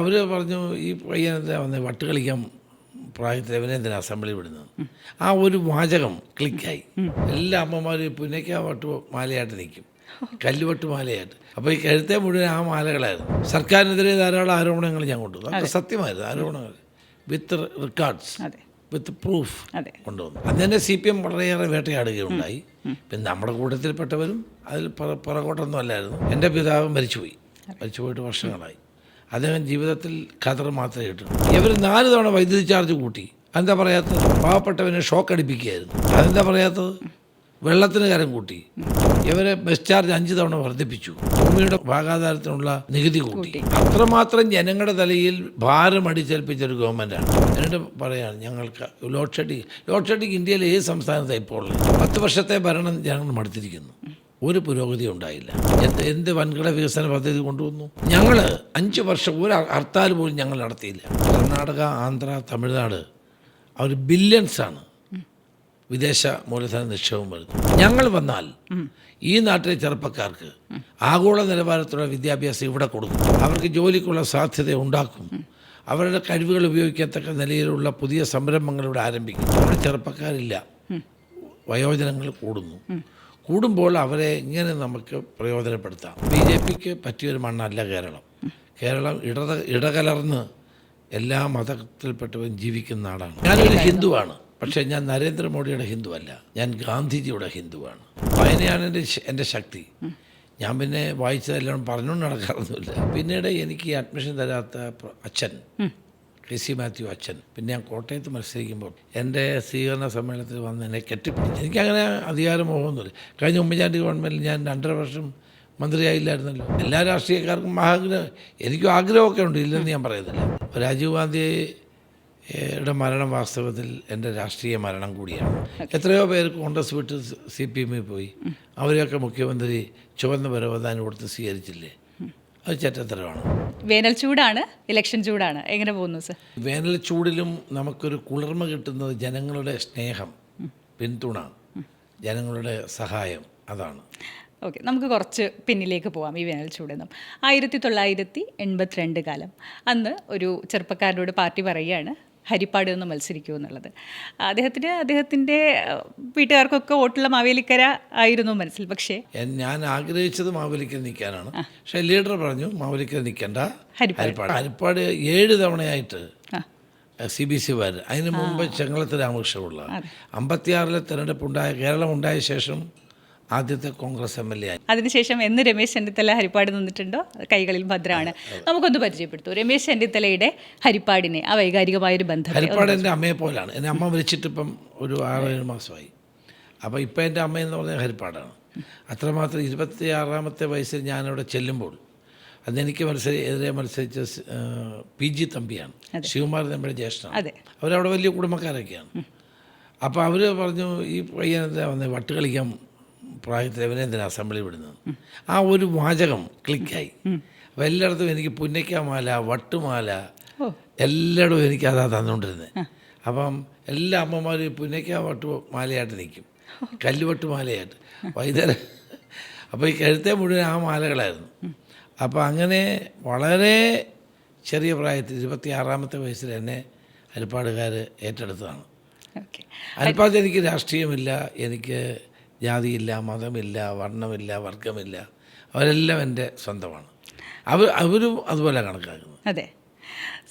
അവർ പറഞ്ഞു ഈ പയ്യനെന്താ വന്ന് വട്ട് കളിക്കാൻ പ്രായത്തിൽ ഇവനെന്തിനാ അസംബ്ലി വിടുന്നത്. ആ ഒരു വാചകം ക്ലിക്കായി. എല്ലാ അമ്മമാരും പുന്നയ്ക്ക വട്ട് മാലയായിട്ട് നിൽക്കും, കല്ലുവട്ട് മാലയായിട്ട്. അപ്പോൾ ഈ കഴുത്തെ മുഴുവൻ ആ മാലകളായിരുന്നു. സർക്കാരിനെതിരെ ധാരാളം ആരോപണങ്ങൾ ഞാൻ കൊണ്ടുവന്നു. അതൊക്കെ സത്യമായിരുന്നു ആരോപണങ്ങൾ, വിത്ത് റെക്കോർഡ്സ്, വിത്ത് പ്രൂഫ് കൊണ്ടുവന്നു. അന്ന് തന്നെ CPM വളരെയേറെ വേട്ടയാടുകയുണ്ടായി. പിന്നെ നമ്മുടെ കൂട്ടത്തിൽപ്പെട്ടവരും അതിൽ പുറകോട്ടൊന്നും അല്ലായിരുന്നു. എൻ്റെ പിതാവ് മരിച്ചുപോയിട്ട് വർഷങ്ങളായി. അദ്ദേഹം ജീവിതത്തിൽ ഖദർ മാത്രമേ കിട്ടുള്ളൂ. ഇവർ 4 തവണ വൈദ്യുതി ചാർജ് കൂട്ടി. അതെന്താ പറയാത്തത്? പാവപ്പെട്ടവനെ ഷോക്ക് അടിപ്പിക്കുകയായിരുന്നു. അതെന്താ പറയാത്തത്? വെള്ളത്തിന് കരം കൂട്ടി. ഇവരെ ബസ് ചാർജ് 5 തവണ വർദ്ധിപ്പിച്ചു. ഭൂമിയുടെ ഭാഗാധാരത്തിനുള്ള നികുതി കൂട്ടി. അത്രമാത്രം ജനങ്ങളുടെ തലയിൽ ഭാരം അടിച്ചേൽപ്പിച്ചൊരു ഗവൺമെൻറ്റാണ്. എന്നിട്ട് പറയാണ് ഞങ്ങൾക്ക് ലോഡ് ഷെഡിങ് ഇന്ത്യയിലെ ഏത് സംസ്ഥാനത്താണ് ഇപ്പോൾ ഉള്ളത്? 10 വർഷത്തെ ഭരണം ജനങ്ങൾ മടുത്തിരിക്കുന്നു. ഒരു പുരോഗതി ഉണ്ടായില്ല. എന്ത് വൻകിട വികസന പദ്ധതി കൊണ്ടുവന്നു? ഞങ്ങൾ 5 വർഷം ഒരു ഹർത്താൽ പോലും ഞങ്ങൾ നടത്തിയില്ല. കർണാടക, ആന്ധ്ര, തമിഴ്നാട് അവർ ബില്യൺസാണ് വിദേശ മൂലധന നിക്ഷേപം വരുന്നത്. ഞങ്ങൾ വന്നാൽ ഈ നാട്ടിലെ ചെറുപ്പക്കാർക്ക് ആഗോള നിലവാരത്തിലുള്ള വിദ്യാഭ്യാസം ഇവിടെ കൊടുക്കും. അവർക്ക് ജോലിക്കുള്ള സാധ്യത ഉണ്ടാക്കും. അവരുടെ കഴിവുകൾ ഉപയോഗിക്കത്തക്ക നിലയിലുള്ള പുതിയ സംരംഭങ്ങൾ ഇവിടെ ആരംഭിക്കും. നമ്മുടെ ചെറുപ്പക്കാരില്ല, വയോജനങ്ങൾ കൂടുമ്പോൾ അവരെ ഇങ്ങനെ നമുക്ക് പ്രയോജനപ്പെടുത്താം. BJPക്ക് പറ്റിയൊരു മണ്ണല്ല കേരളം ഇടകലർന്ന് എല്ലാ മതത്തിൽപ്പെട്ടവരും ജീവിക്കുന്ന നാടാണ്. ഞാനൊരു ഹിന്ദുവാണ്, പക്ഷേ ഞാൻ നരേന്ദ്രമോദിയുടെ ഹിന്ദുവല്ല, ഞാൻ ഗാന്ധിജിയുടെ ഹിന്ദുവാണ്. വായനയാണ് എൻ്റെ ശക്തി. ഞാൻ പിന്നെ വായിച്ചതെല്ലാം പറഞ്ഞുകൊണ്ട് നടക്കാറൊന്നുമില്ല. പിന്നീട് എനിക്ക് ഈ അഡ്മിഷൻ തരാത്ത അച്ഛൻ KC മാത്യു അച്ഛൻ, പിന്നെ ഞാൻ കോട്ടയത്ത് മത്സരിക്കുമ്പോൾ എൻ്റെ സ്വീകരണ സമ്മേളനത്തിൽ വന്ന് എന്നെ കെട്ടിപ്പിടിച്ചു. എനിക്കങ്ങനെ അധികാരമോഹമൊന്നുമില്ല. കഴിഞ്ഞ ഉമ്മൻചാണ്ടി ഗവൺമെൻറ്റിൽ ഞാൻ 2.5 വർഷം മന്ത്രിയായില്ലായിരുന്നല്ലോ. എല്ലാ രാഷ്ട്രീയക്കാർക്കും എനിക്കും ആഗ്രഹമൊക്കെ ഉണ്ട്, ഇല്ലെന്ന് ഞാൻ പറയുന്നില്ല. രാജീവ് ഗാന്ധിയുടെ മരണം വാസ്തവത്തിൽ എൻ്റെ രാഷ്ട്രീയ മരണം കൂടിയാണ്. എത്രയോ പേര് കോൺഗ്രസ് വിട്ട് CPM പോയി. അവരെയൊക്കെ മുഖ്യമന്ത്രി ചുവന്ന പരവതാനി കൊടുത്ത് സ്വീകരിച്ചില്ലേ? അത് ചെറ്റത്തരമാണ്. വേനൽ ചൂടാണ്, ഇലക്ഷൻ ചൂടാണ്, എങ്ങനെ പോകുന്നു സർ? വേനൽ ചൂടിലും നമുക്കൊരു കുളിർമ കിട്ടുന്നത് ജനങ്ങളുടെ സ്നേഹം, പിന്തുണ, ജനങ്ങളുടെ സഹായം, അതാണ്. ഓക്കെ, നമുക്ക് കുറച്ച് പിന്നിലേക്ക് പോവാം. ഈ വേനൽ ചൂടെന്നും 1982 കാലം. അന്ന് ഒരു ചെറുപ്പക്കാരനോട് പാർട്ടി പറയുകയാണ് ഹരിപ്പാട് നിന്ന് മത്സരിക്കൂ എന്നുള്ളത്. അദ്ദേഹത്തിൻ്റെ വീട്ടുകാർക്കൊക്കെ വോട്ടുള്ള മാവേലിക്കര ആയിരുന്നു മനസ്സിൽ. പക്ഷേ ഞാൻ ആഗ്രഹിച്ചത് മാവേലിക്കര നിൽക്കാനാണ്. പക്ഷേ ലീഡർ പറഞ്ഞു മാവേലിക്കര നിൽക്കണ്ട, ഹരിപ്പാട് 7 തവണയായിട്ട് CBC വാര്. അതിന് മുമ്പ് ചെങ്ങളത്ത് രാമകൃഷ്ണപിള്ള. 56-ലെ തെരഞ്ഞെടുപ്പ് കേരളം ഉണ്ടായ ശേഷം ആദ്യത്തെ കോൺഗ്രസ് MLA ആയി. അതിനുശേഷം എന്ന് രമേശ് ചെന്നിത്തല ഹരിപ്പാട് നിന്നിട്ടുണ്ടോ? കൈകളിൽ ഭദ്രമാണ്. നമുക്കൊന്ന് പരിചയപ്പെടുത്തൂ രമേശ് ചെന്നിത്തലയുടെ ഹരിപ്പാടിനെ, ആ വൈകാരികമായൊരു ബന്ധം. ഹരിപ്പാട് എൻ്റെ അമ്മയെ പോലാണ്. എൻ്റെ അമ്മ മരിച്ചിട്ടിപ്പം ഒരു 6-7 മാസമായി. അപ്പോൾ ഇപ്പം എൻ്റെ അമ്മയെന്ന് പറഞ്ഞാൽ ഹരിപ്പാടാണ്. അത്രമാത്രം 26-ാമത്തെ വയസ്സിൽ ഞാനവിടെ ചെല്ലുമ്പോൾ അതെനിക്ക് എതിരെ മത്സരിച്ച PG തമ്പിയാണ്, ശിവകുമാരൻ നമ്മുടെ ജ്യേഷ്ഠനാണ്. അവരവിടെ വലിയ കുടുംബക്കാരൊക്കെയാണ്. അപ്പോൾ അവർ പറഞ്ഞു ഈ പയ്യനെന്താ വന്ന് വട്ട് കളിക്കാൻ പ്രായത്തിൽ ഇവനെന്തിനാ അസംബ്ലി വിടുന്നത്. ആ ഒരു വാചകം ക്ലിക്കായി. അപ്പോൾ എല്ലായിടത്തും എനിക്ക് പുന്നയ്ക്ക മാല, വട്ടുമാല, എല്ലായിടവും എനിക്ക് അതാ തന്നുകൊണ്ടിരുന്നത്. അപ്പം എല്ലാ അമ്മമാരും പുന്നയ്ക്ക വട്ട് മാലയായിട്ട് നിൽക്കും, കല്ലുവട്ട് മാലയായിട്ട് വൈകുന്നേരം. അപ്പോൾ ഈ കഴുത്തെ മുഴുവൻ ആ മാലകളായിരുന്നു. അപ്പോൾ അങ്ങനെ വളരെ ചെറിയ പ്രായത്തിൽ 26-ാമത്തെ വയസ്സിൽ എന്നെ ഹരിപ്പാടുകാർ ഏറ്റെടുത്തതാണ്. ഹരിപ്പാട് എനിക്ക് രാഷ്ട്രീയമില്ല, എനിക്ക് ജാതിയില്ല, മതമില്ല, വർണ്ണമില്ല, വർഗമില്ല, അവരെല്ലാം എൻ്റെ സ്വന്തമാണ്. അവരും അതുപോലെ കണക്കാക്കുന്നു. അതെ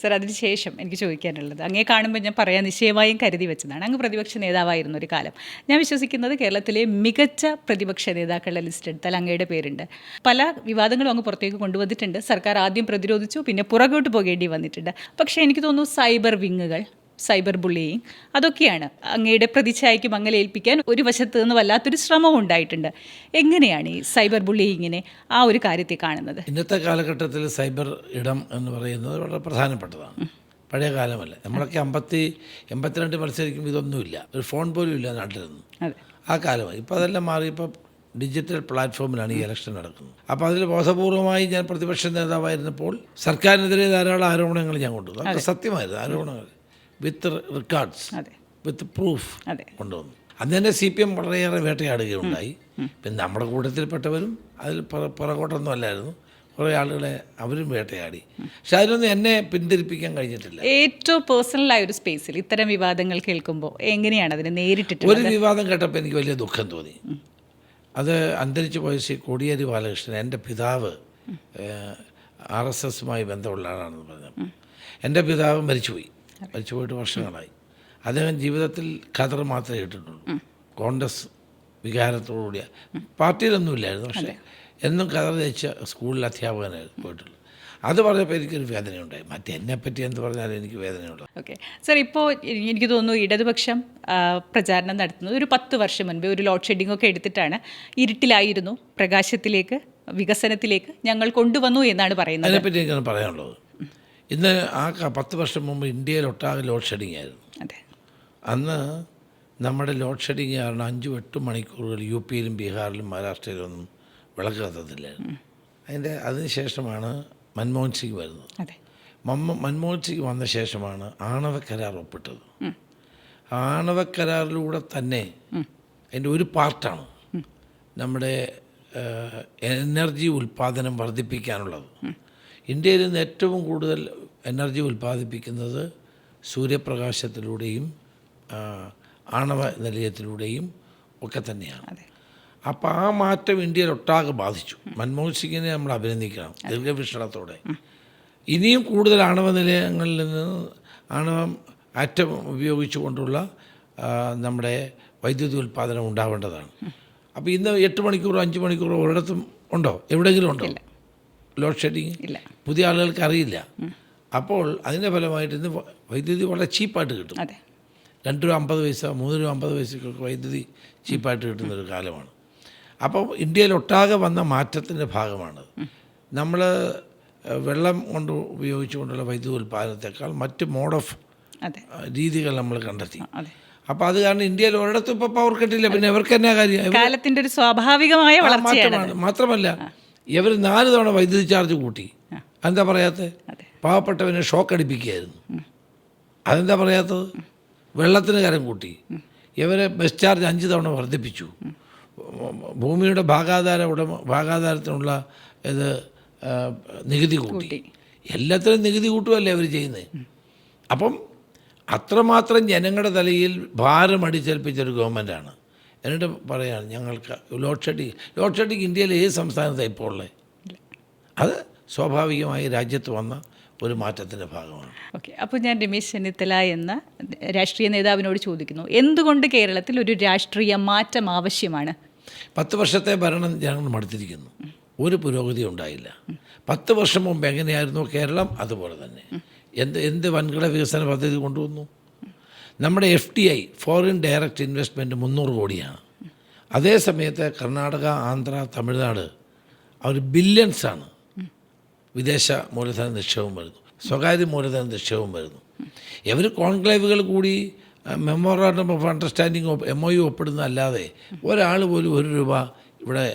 സർ, അതിന് ശേഷം എനിക്ക് ചോദിക്കാനുള്ളത്, അങ്ങേ കാണുമ്പോൾ ഞാൻ പറയാൻ നിശ്ചയമായും കരുതി വെച്ചതാണ്. അങ്ങ് പ്രതിപക്ഷ നേതാവായിരുന്ന ഒരു കാലം. ഞാൻ വിശ്വസിക്കുന്നത് കേരളത്തിലെ മികച്ച പ്രതിപക്ഷ നേതാക്കളുടെ ലിസ്റ്റ് എടുത്താൽ അങ്ങയുടെ പേരുണ്ട്. പല വിവാദങ്ങളും അങ്ങ് പുറത്തേക്ക് കൊണ്ടുവന്നിട്ടുണ്ട്. സർക്കാർ ആദ്യം പ്രതിരോധിച്ചു, പിന്നെ പുറകോട്ട് പോകേണ്ടി വന്നിട്ടുണ്ട്. പക്ഷേ എനിക്ക് തോന്നുന്നു സൈബർ വിങ്ങുകൾ, സൈബർ ബുള്ളിയിങ്, അതൊക്കെയാണ് അങ്ങയുടെ പ്രതിച്ഛായയ്ക്ക് മങ്ങലേൽപ്പിക്കാൻ ഒരു വശത്ത് നിന്ന് വല്ലാത്തൊരു ശ്രമം ഉണ്ടായിട്ടുണ്ട്. എങ്ങനെയാണ് ഈ സൈബർ ബുള്ളിയിങ്ങിനെ, ആ ഒരു കാര്യത്തെ കാണുന്നത്? ഇന്നത്തെ കാലഘട്ടത്തിൽ സൈബർ ഇടം എന്ന് പറയുന്നത് വളരെ പ്രധാനപ്പെട്ടതാണ്. പഴയ കാലമല്ല. നമ്മളൊക്കെ 82 മത്സരിക്കുമ്പോൾ ഇതൊന്നുമില്ല, ഒരു ഫോൺ പോലും ഇല്ല നാട്ടിലൊന്നും. ആ കാലമായി. ഇപ്പോൾ അതെല്ലാം മാറി. ഇപ്പോൾ ഡിജിറ്റൽ പ്ലാറ്റ്ഫോമിലാണ് ഈ ഇലക്ഷൻ നടക്കുന്നത്. അപ്പോൾ അതിൽ ബോധപൂർവമായി ഞാൻ പ്രതിപക്ഷ നേതാവായിരുന്നപ്പോൾ സർക്കാരിനെതിരെ ധാരാളം ആരോപണങ്ങൾ ഞാൻ കൊണ്ടുവന്നു. അത് സത്യമായിരുന്നു, ആരോപണങ്ങൾ വിത്ത് റെക്കോർഡ്സ്, വിത്ത് പ്രൂഫ് കൊണ്ടുവന്നു. അന്ന് തന്നെ CPM വളരെയേറെ വേട്ടയാടുകയുണ്ടായി. പിന്നെ നമ്മുടെ കൂട്ടത്തിൽപ്പെട്ടവരും അതിൽ പുറകോട്ടൊന്നും അല്ലായിരുന്നു. കുറേ ആളുകളെ അവരും വേട്ടയാടി. പക്ഷെ അതിനൊന്നും എന്നെ പിന്തിരിപ്പിക്കാൻ കഴിഞ്ഞിട്ടില്ല. ഏറ്റവും പേഴ്സണലായ ഒരു സ്പേസിൽ ഇത്തരം വിവാദങ്ങൾ കേൾക്കുമ്പോൾ എങ്ങനെയാണ് അതിനെ നേരിട്ടിട്ട്? ഒരു വിവാദം കേട്ടപ്പോൾ എനിക്ക് വലിയ ദുഃഖം തോന്നി. അത് അന്തരിച്ചു പോയ ശ്രീ കോടിയേരി ബാലകൃഷ്ണൻ, എൻ്റെ പിതാവ് RSSുമായി ബന്ധമുള്ള ആളാണെന്ന് പറഞ്ഞു. എൻ്റെ പിതാവ് മരിച്ചു പോയിട്ട് വർഷങ്ങളായി. അദ്ദേഹം ജീവിതത്തിൽ ഖദർ മാത്രമേ ഇട്ടിട്ടുള്ളൂ. കോൺഗ്രസ് വികാരത്തോടുകൂടിയ പാർട്ടിയിലൊന്നുമില്ലായിരുന്നു, പക്ഷേ എന്നും ഖദർ ധരിച്ച സ്കൂളിൽ അധ്യാപകനായിരുന്നു പോയിട്ടുള്ളൂ. അത് പറഞ്ഞപ്പോൾ എനിക്കൊരു വേദനയുണ്ടായി. മറ്റെന്നെപ്പറ്റി എന്ത് പറഞ്ഞാലും എനിക്ക് വേദനയുണ്ട്. ഓക്കെ സാർ, ഇപ്പോൾ എനിക്ക് തോന്നുന്നു ഇടതുപക്ഷം പ്രചാരണം നടത്തുന്നത് ഒരു 10 വർഷം മുൻപ് ഒരു ലോഡ് ഷെഡിംഗ് ഒക്കെ എടുത്തിട്ടാണ് ഇരുട്ടിലായിരുന്നു പ്രകാശത്തിലേക്ക് വികസനത്തിലേക്ക് ഞങ്ങൾ കൊണ്ടുവന്നു എന്നാണ് പറയുന്നത്. അതിനെപ്പറ്റി എനിക്കാണ് പറയാനുള്ളത്. ഇന്ന് 10 വർഷം മുമ്പ് ഇന്ത്യയിലൊട്ടാകെ ലോഡ് ഷെഡിങ് ആയിരുന്നു. അതെ, അന്ന് നമ്മുടെ ലോഡ് ഷെഡിങ് കാരണം 5-8 മണിക്കൂറുകൾ UPയിലും ബീഹാറിലും മഹാരാഷ്ട്രയിലും ഒന്നും വിളക്ക് കത്തത്തില്ലായിരുന്നു. അതിനുശേഷമാണ് മൻമോഹൻ സിംഗ് വരുന്നത്. അതെ, മൻമോഹൻ സിംഗ് വന്ന ശേഷമാണ് ആണവ കരാർ ഒപ്പിട്ടത്. ആണവ കരാറിലൂടെ തന്നെ അതിൻ്റെ ഒരു പാർട്ടാണ് നമ്മുടെ എനർജി ഉൽപ്പാദനം വർദ്ധിപ്പിക്കാനുള്ളത്. ഇന്ത്യയിൽ നിന്ന് ഏറ്റവും കൂടുതൽ എനർജി ഉൽപ്പാദിപ്പിക്കുന്നത് സൂര്യപ്രകാശത്തിലൂടെയും ആണവ നിലയത്തിലൂടെയും ഒക്കെ തന്നെയാണ്. അപ്പോൾ ആ മാറ്റം ഇന്ത്യയിലൊട്ടാകെ ബാധിച്ചു. മൻമോഹൻ സിംഗിനെ നമ്മൾ അഭിനന്ദിക്കണം ദീർഘവീക്ഷണത്തോടെ. ഇനിയും കൂടുതൽ ആണവ നിലയങ്ങളിൽ നിന്ന് ആണവം ആറ്റം ഉപയോഗിച്ചുകൊണ്ടുള്ള നമ്മുടെ വൈദ്യുതി ഉൽപ്പാദനം ഉണ്ടാവേണ്ടതാണ്. അപ്പോൾ ഇന്ന് 8 മണിക്കൂറോ 5 മണിക്കൂറോ ഒരിടത്തും ഉണ്ടോ? എവിടെയെങ്കിലും ഉണ്ടോ ലോഡ് ഷെഡിങ്? പുതിയ ആളുകൾക്ക് അറിയില്ല. അപ്പോൾ അതിൻ്റെ ഫലമായിട്ട് ഇന്ന് വൈദ്യുതി വളരെ ചീപ്പായിട്ട് കിട്ടും. 2 രൂപ 50 പൈസ 3 രൂപ 50 പൈസക്കൊക്കെ വൈദ്യുതി ചീപ്പായിട്ട് കിട്ടുന്നൊരു കാലമാണ്. അപ്പോൾ ഇന്ത്യയിലൊട്ടാകെ വന്ന മാറ്റത്തിൻ്റെ ഭാഗമാണത്. നമ്മൾ വെള്ളം കൊണ്ട് ഉപയോഗിച്ചുകൊണ്ടുള്ള വൈദ്യുതി ഉൽപ്പാദനത്തെക്കാൾ മറ്റ് മോഡ് ഓഫ് രീതികൾ നമ്മൾ കണ്ടെത്തി. അപ്പോൾ അത് കാരണം ഇന്ത്യയിൽ ഒരിടത്തും ഇപ്പോൾ പവർ കട്ടില്ല. പിന്നെ ഇവർക്ക് തന്നെ കാര്യം കാലത്തിൻ്റെ ഒരു സ്വാഭാവികമായ വളർച്ചയാണ്. മാത്രമല്ല ഇവർ 4 തവണ വൈദ്യുതി ചാർജ് കൂട്ടി. അതെന്താ പറയാത്തത്? പാവപ്പെട്ടവനെ ഷോക്ക് അടിപ്പിക്കുകയായിരുന്നു. അതെന്താ പറയാത്തത്? വെള്ളത്തിന് കരം കൂട്ടി. ഇവരെ ബസ് ചാർജ് 5 തവണ വർദ്ധിപ്പിച്ചു. ഭൂമിയുടെ ഭാഗാധാരത്തിനുള്ള ഇത് നികുതി കൂട്ടി. എല്ലാത്തിനും നികുതി കൂട്ടുമല്ലേ അവർ ചെയ്യുന്നത്. അപ്പം അത്രമാത്രം ജനങ്ങളുടെ തലയിൽ ഭാരം അടിച്ചേൽപ്പിച്ചൊരു ഗവൺമെൻറ്റാണ്. എന്നിട്ട് പറയാണ് ഞങ്ങൾക്ക് ലോഡ് ഷെഡിങ് ഇന്ത്യയിൽ ഏത് സംസ്ഥാനത്താണ് ഇപ്പോൾ ഉള്ളത്? അത് സ്വാഭാവികമായി രാജ്യത്ത് വന്ന ഒരു മാറ്റത്തിൻ്റെ ഭാഗമാണ്. ഓക്കെ, അപ്പോൾ ഞാൻ രമേശ് ചെന്നിത്തല എന്ന രാഷ്ട്രീയ നേതാവിനോട് ചോദിക്കുന്നു, എന്തുകൊണ്ട് കേരളത്തിൽ ഒരു രാഷ്ട്രീയ മാറ്റം ആവശ്യമാണ്? 10 വർഷത്തെ ഭരണം ജനങ്ങൾ മടുത്തിരിക്കുന്നു. ഒരു പുരോഗതി ഉണ്ടായില്ല. 10 വർഷം മുമ്പ് എങ്ങനെയായിരുന്നു കേരളം അതുപോലെ തന്നെ. എന്ത് വൻകിട വികസന പദ്ധതി കൊണ്ടുവന്നു? നമ്മുടെ FDI ഫോറിൻ ഡയറക്റ്റ് ഇൻവെസ്റ്റ്മെൻറ്റ് 300 കോടിയാണ്. അതേ സമയത്ത് കർണാടക, ആന്ധ്ര, തമിഴ്നാട് അവർ ബില്യൺസാണ് വിദേശ മൂലധന നിക്ഷേപം വരുന്നു, സ്വകാര്യ മൂലധന നിക്ഷേപം വരുന്നു. ഇവർ കോൺക്ലേവുകൾ കൂടി മെമ്മോറാണ്ടം ഓഫ് അണ്ടർസ്റ്റാൻഡിങ് MOU ഒപ്പിടുന്നതല്ലാതെ ഒരാൾ പോലും 1 രൂപ ഇവിടെ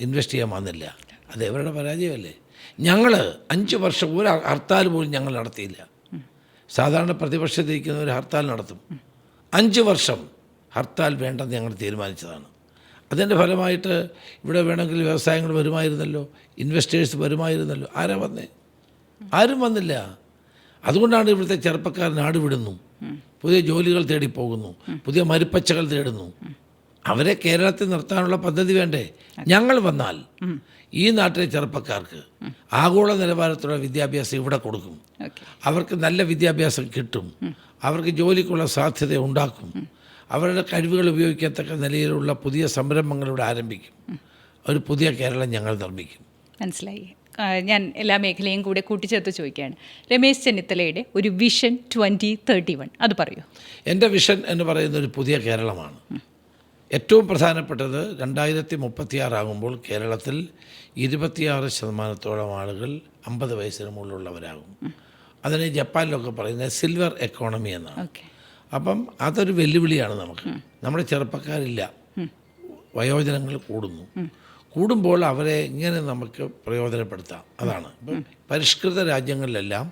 ഇൻവെസ്റ്റ് ചെയ്യാൻ വന്നില്ല. അത് ഇവരുടെ പരാജയമല്ലേ? ഞങ്ങൾ 5 വർഷം ഒരു ഹർത്താൽ പോലും ഞങ്ങൾ നടത്തിയില്ല. സാധാരണ പ്രതിപക്ഷത്തിരിക്കുന്ന ഒരു ഹർത്താൽ നടത്തും. 5 വർഷം ഹർത്താൽ വേണ്ടെന്ന് ഞങ്ങൾ തീരുമാനിച്ചതാണ്. അതിൻ്റെ ഫലമായിട്ട് ഇവിടെ വേണമെങ്കിൽ വ്യവസായങ്ങൾ വരുമായിരുന്നല്ലോ, ഇൻവെസ്റ്റേഴ്സ് വരുമായിരുന്നല്ലോ. ആരാ വന്നേ? ആരും വന്നില്ല. അതുകൊണ്ടാണ് ഇവിടുത്തെ ചെറുപ്പക്കാർ നാട് വിടുന്നു, പുതിയ ജോലികൾ തേടിപ്പോകുന്നു, പുതിയ മരുപ്പച്ചകൾ തേടുന്നു. അവരെ കേരളത്തിൽ നിർത്താനുള്ള പദ്ധതി വേണ്ടേ? ഞങ്ങൾ വന്നാൽ ഈ നാട്ടിലെ ചെറുപ്പക്കാർക്ക് ആഗോള നിലവാരത്തിലുള്ള വിദ്യാഭ്യാസം ഇവിടെ കൊടുക്കും. അവർക്ക് നല്ല വിദ്യാഭ്യാസം കിട്ടും. അവർക്ക് ജോലിക്കുള്ള സാധ്യത ഉണ്ടാക്കും. അവരുടെ കഴിവുകൾ ഉപയോഗിക്കത്തക്ക നിലയിലുള്ള പുതിയ സംരംഭങ്ങൾ ഇവിടെ ആരംഭിക്കും. ഒരു പുതിയ കേരളം ഞങ്ങൾ നിർമ്മിക്കും. മനസ്സിലായി. ഞാൻ എല്ലാ മേഖലയും കൂടെ കൂട്ടിച്ചേർത്ത് ചോദിക്കുകയാണ്. രമേശ് ചെന്നിത്തലയുടെ ഒരു വിഷൻ 2031 അത് പറയൂ. എൻ്റെ വിഷൻ എന്ന് പറയുന്ന ഒരു പുതിയ കേരളമാണ്. ഏറ്റവും പ്രധാനപ്പെട്ടത് 2036 ആകുമ്പോൾ കേരളത്തിൽ 26% ആളുകൾ 50 വയസ്സിന് മുകളിലുള്ളവരാകും. അതിന് ജപ്പാനിലൊക്കെ പറയുന്നത് സിൽവർ എക്കോണമി എന്നാണ്. അപ്പം അതൊരു വെല്ലുവിളിയാണ് നമുക്ക്. നമ്മുടെ ചെറുപ്പക്കാരില്ല, വയോജനങ്ങൾ കൂടുമ്പോൾ അവരെ ഇങ്ങനെ നമുക്ക് പ്രയോജനപ്പെടുത്താം. അതാണ് ഇപ്പം പരിഷ്കൃത രാജ്യങ്ങളിലെല്ലാം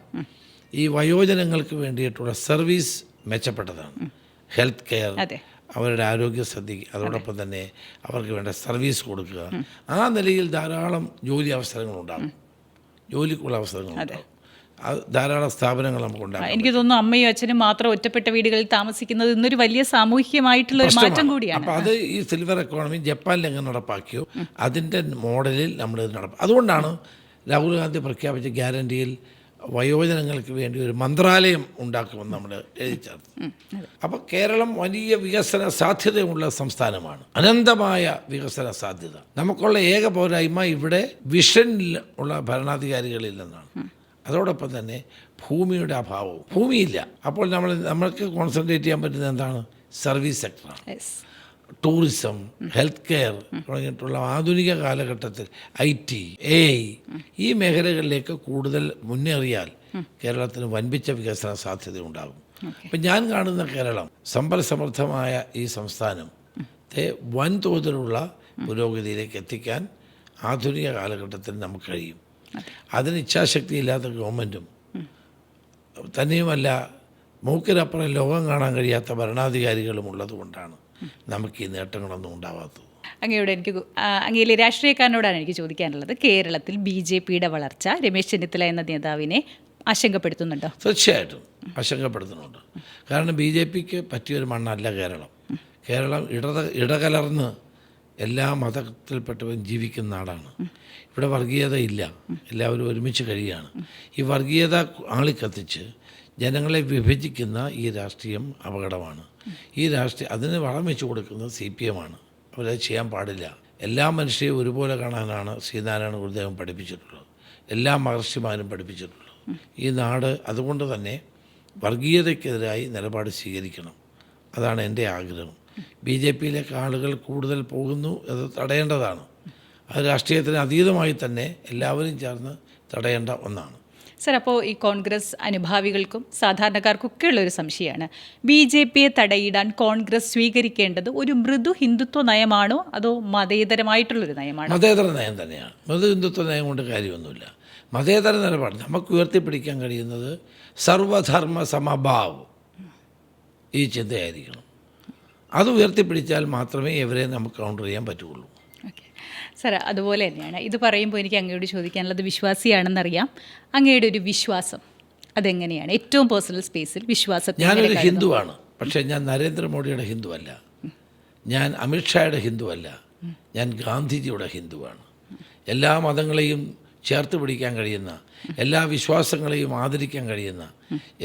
ഈ വയോജനങ്ങൾക്ക് വേണ്ടിയിട്ടുള്ള സർവീസ് മെച്ചപ്പെട്ടതാണ്. ഹെൽത്ത് കെയർ, അവരുടെ ആരോഗ്യം ശ്രദ്ധിക്കുക, അതോടൊപ്പം തന്നെ അവർക്ക് വേണ്ട സർവീസ് കൊടുക്കുക. ആ നിലയിൽ ധാരാളം ജോലി അവസരങ്ങളുണ്ടാകും, ജോലിക്കുള്ള അവസരങ്ങളുണ്ടാകും. അത് ധാരാളം സ്ഥാപനങ്ങൾ നമുക്കുണ്ടാകും. എനിക്ക് തോന്നുന്നു അമ്മയും അച്ഛനും മാത്രം ഒറ്റപ്പെട്ട വീടുകളിൽ താമസിക്കുന്നത് ഇന്നൊരു വലിയ സാമൂഹികമായിട്ടുള്ള ഒരു മാറ്റം കൂടിയാണ്. അപ്പോൾ അത് ഈ സിൽവർ എക്കോണമി ജപ്പാനിൽ എങ്ങനെ നടപ്പാക്കിയോ അതിൻ്റെ മോഡലിൽ നമ്മൾ നടപ്പാക്കും. അതുകൊണ്ടാണ് രാഹുൽ ഗാന്ധി പ്രഖ്യാപിച്ച ഗ്യാരണ്ടിയിൽ വയോജനങ്ങൾക്ക് വേണ്ടി ഒരു മന്ത്രാലയം ഉണ്ടാക്കുമെന്ന് നമ്മൾ എഴുതി ചേർത്തു. അപ്പോൾ കേരളം വലിയ വികസന സാധ്യതയുള്ള സംസ്ഥാനമാണ്, അനന്തമായ വികസന സാധ്യത. നമുക്കുള്ള ഏക പോരായ്മ ഇവിടെ വിഷനിൽ ഉള്ള ഭരണാധികാരികളില്ലെന്നാണ്. അതോടൊപ്പം തന്നെ ഭൂമിയുടെ അഭാവവും, ഭൂമിയില്ല. അപ്പോൾ നമ്മൾക്ക് കോൺസെൻട്രേറ്റ് ചെയ്യാൻ പറ്റുന്നത് എന്താണ്? സർവീസ് സെക്ടറാണ്. ടൂറിസം, ഹെൽത്ത് കെയർ തുടങ്ങിയിട്ടുള്ള ആധുനിക കാലഘട്ടത്തിൽ IT, AI ഈ മേഖലകളിലേക്ക് കൂടുതൽ മുന്നേറിയാൽ കേരളത്തിന് വൻപിച്ച വികസന സാധ്യത ഉണ്ടാകും. അപ്പം ഞാൻ കാണുന്ന കേരളം സമ്പൽ സമൃദ്ധമായ ഈ സംസ്ഥാനത്തെ വൻതോതിലുള്ള പുരോഗതിയിലേക്ക് എത്തിക്കാൻ ആധുനിക കാലഘട്ടത്തിൽ നമുക്ക് കഴിയും. അതിന് ഇച്ഛാശക്തി ഇല്ലാത്ത ഗവൺമെൻറ്റും തന്നെയുമല്ല മൂക്കിനപ്പുറം ലോകം കാണാൻ കഴിയാത്ത ഭരണാധികാരികളും ഉള്ളതുകൊണ്ടാണ് നമുക്ക് ഈ നേട്ടങ്ങളൊന്നും ഉണ്ടാവാത്തത്. അങ്ങയിലെ രാഷ്ട്രീയക്കാരനോടാണ് എനിക്ക് ചോദിക്കാനുള്ളത്. കേരളത്തിൽ BJPയുടെ വളർച്ച രമേശ് ചെന്നിത്തല എന്ന നേതാവിനെ ആശങ്കപ്പെടുത്തുന്നുണ്ടോ? തീർച്ചയായിട്ടും ആശങ്കപ്പെടുത്തുന്നുണ്ട്. കാരണം BJPക്ക് പറ്റിയൊരു മണ്ണല്ല കേരളം. കേരളം ഇടകലർന്ന് എല്ലാ മതത്തിൽപ്പെട്ടവരും ജീവിക്കുന്ന നാടാണ്. ഇവിടെ വർഗീയത ഇല്ല, എല്ലാവരും ഒരുമിച്ച് കഴിയുകയാണ്. ഈ വർഗീയത ആളിക്കത്തിച്ച് ജനങ്ങളെ വിഭജിക്കുന്ന ഈ രാഷ്ട്രീയം അപകടമാണ്. ഈ അതിന് വളം വെച്ച് കൊടുക്കുന്നത് CPM ആണ്. അവരത് ചെയ്യാൻ പാടില്ല. എല്ലാ മനുഷ്യരെയും ഒരുപോലെ കാണാനാണ് ശ്രീനാരായണ ഗുരുദേവൻ പഠിപ്പിച്ചിട്ടുള്ളത്, എല്ലാ മഹർഷിമാരും പഠിപ്പിച്ചിട്ടുള്ളത്. ഈ നാട് അതുകൊണ്ട് തന്നെ വർഗീയതയ്ക്കെതിരായി നിലപാട് സ്വീകരിക്കണം. അതാണ് എൻ്റെ ആഗ്രഹം. BJPയിലേക്ക് ആളുകൾ കൂടുതൽ പോകുന്നു, അത് തടയേണ്ടതാണ്. അത് രാഷ്ട്രീയത്തിന് അതീതമായി തന്നെ എല്ലാവരും ചേർന്ന് തടയേണ്ട ഒന്നാണ്. സർ, അപ്പോൾ ഈ കോൺഗ്രസ് അനുഭാവികൾക്കും സാധാരണക്കാർക്കൊക്കെ ഉള്ളൊരു സംശയമാണ്, BJPയെ തടയിടാൻ കോൺഗ്രസ് സ്വീകരിക്കേണ്ടത് ഒരു മൃദു ഹിന്ദുത്വ നയമാണോ അതോ മതേതരമായിട്ടുള്ളൊരു നയമാണോ? മതേതര നയം തന്നെയാണ്. മൃദു ഹിന്ദുത്വ നയം കൊണ്ട് കാര്യമൊന്നുമില്ല. മതേതര നിലപാട് നമുക്ക് ഉയർത്തിപ്പിടിക്കാൻ കഴിയുന്നത് സർവധർമ്മ സമഭാവ് ഈ ചിന്തയായിരിക്കണം. അത് ഉയർത്തിപ്പിടിച്ചാൽ മാത്രമേ ഇവരെ നമുക്ക് കൗണ്ടർ ചെയ്യാൻ പറ്റുള്ളൂ. സാർ, അതുപോലെ തന്നെയാണ് ഇത് പറയുമ്പോൾ എനിക്ക് അങ്ങയോട് ചോദിക്കാനുള്ളത്, വിശ്വാസിയാണെന്നറിയാം, അങ്ങയുടെ ഒരു വിശ്വാസം അതെങ്ങനെയാണ്? ഏറ്റവും പേഴ്സണൽ സ്പേസിൽ വിശ്വാസത്തെ. ഞാനൊരു ഹിന്ദുവാണ്, പക്ഷേ ഞാൻ നരേന്ദ്രമോദിയുടെ ഹിന്ദുവല്ല, ഞാൻ അമിത്ഷായുടെ ഹിന്ദുവല്ല, ഞാൻ ഗാന്ധിജിയുടെ ഹിന്ദുവാണ്. എല്ലാ മതങ്ങളെയും ചേർത്ത് പിടിക്കാൻ കഴിയുന്ന, എല്ലാ വിശ്വാസങ്ങളെയും ആദരിക്കാൻ കഴിയുന്ന,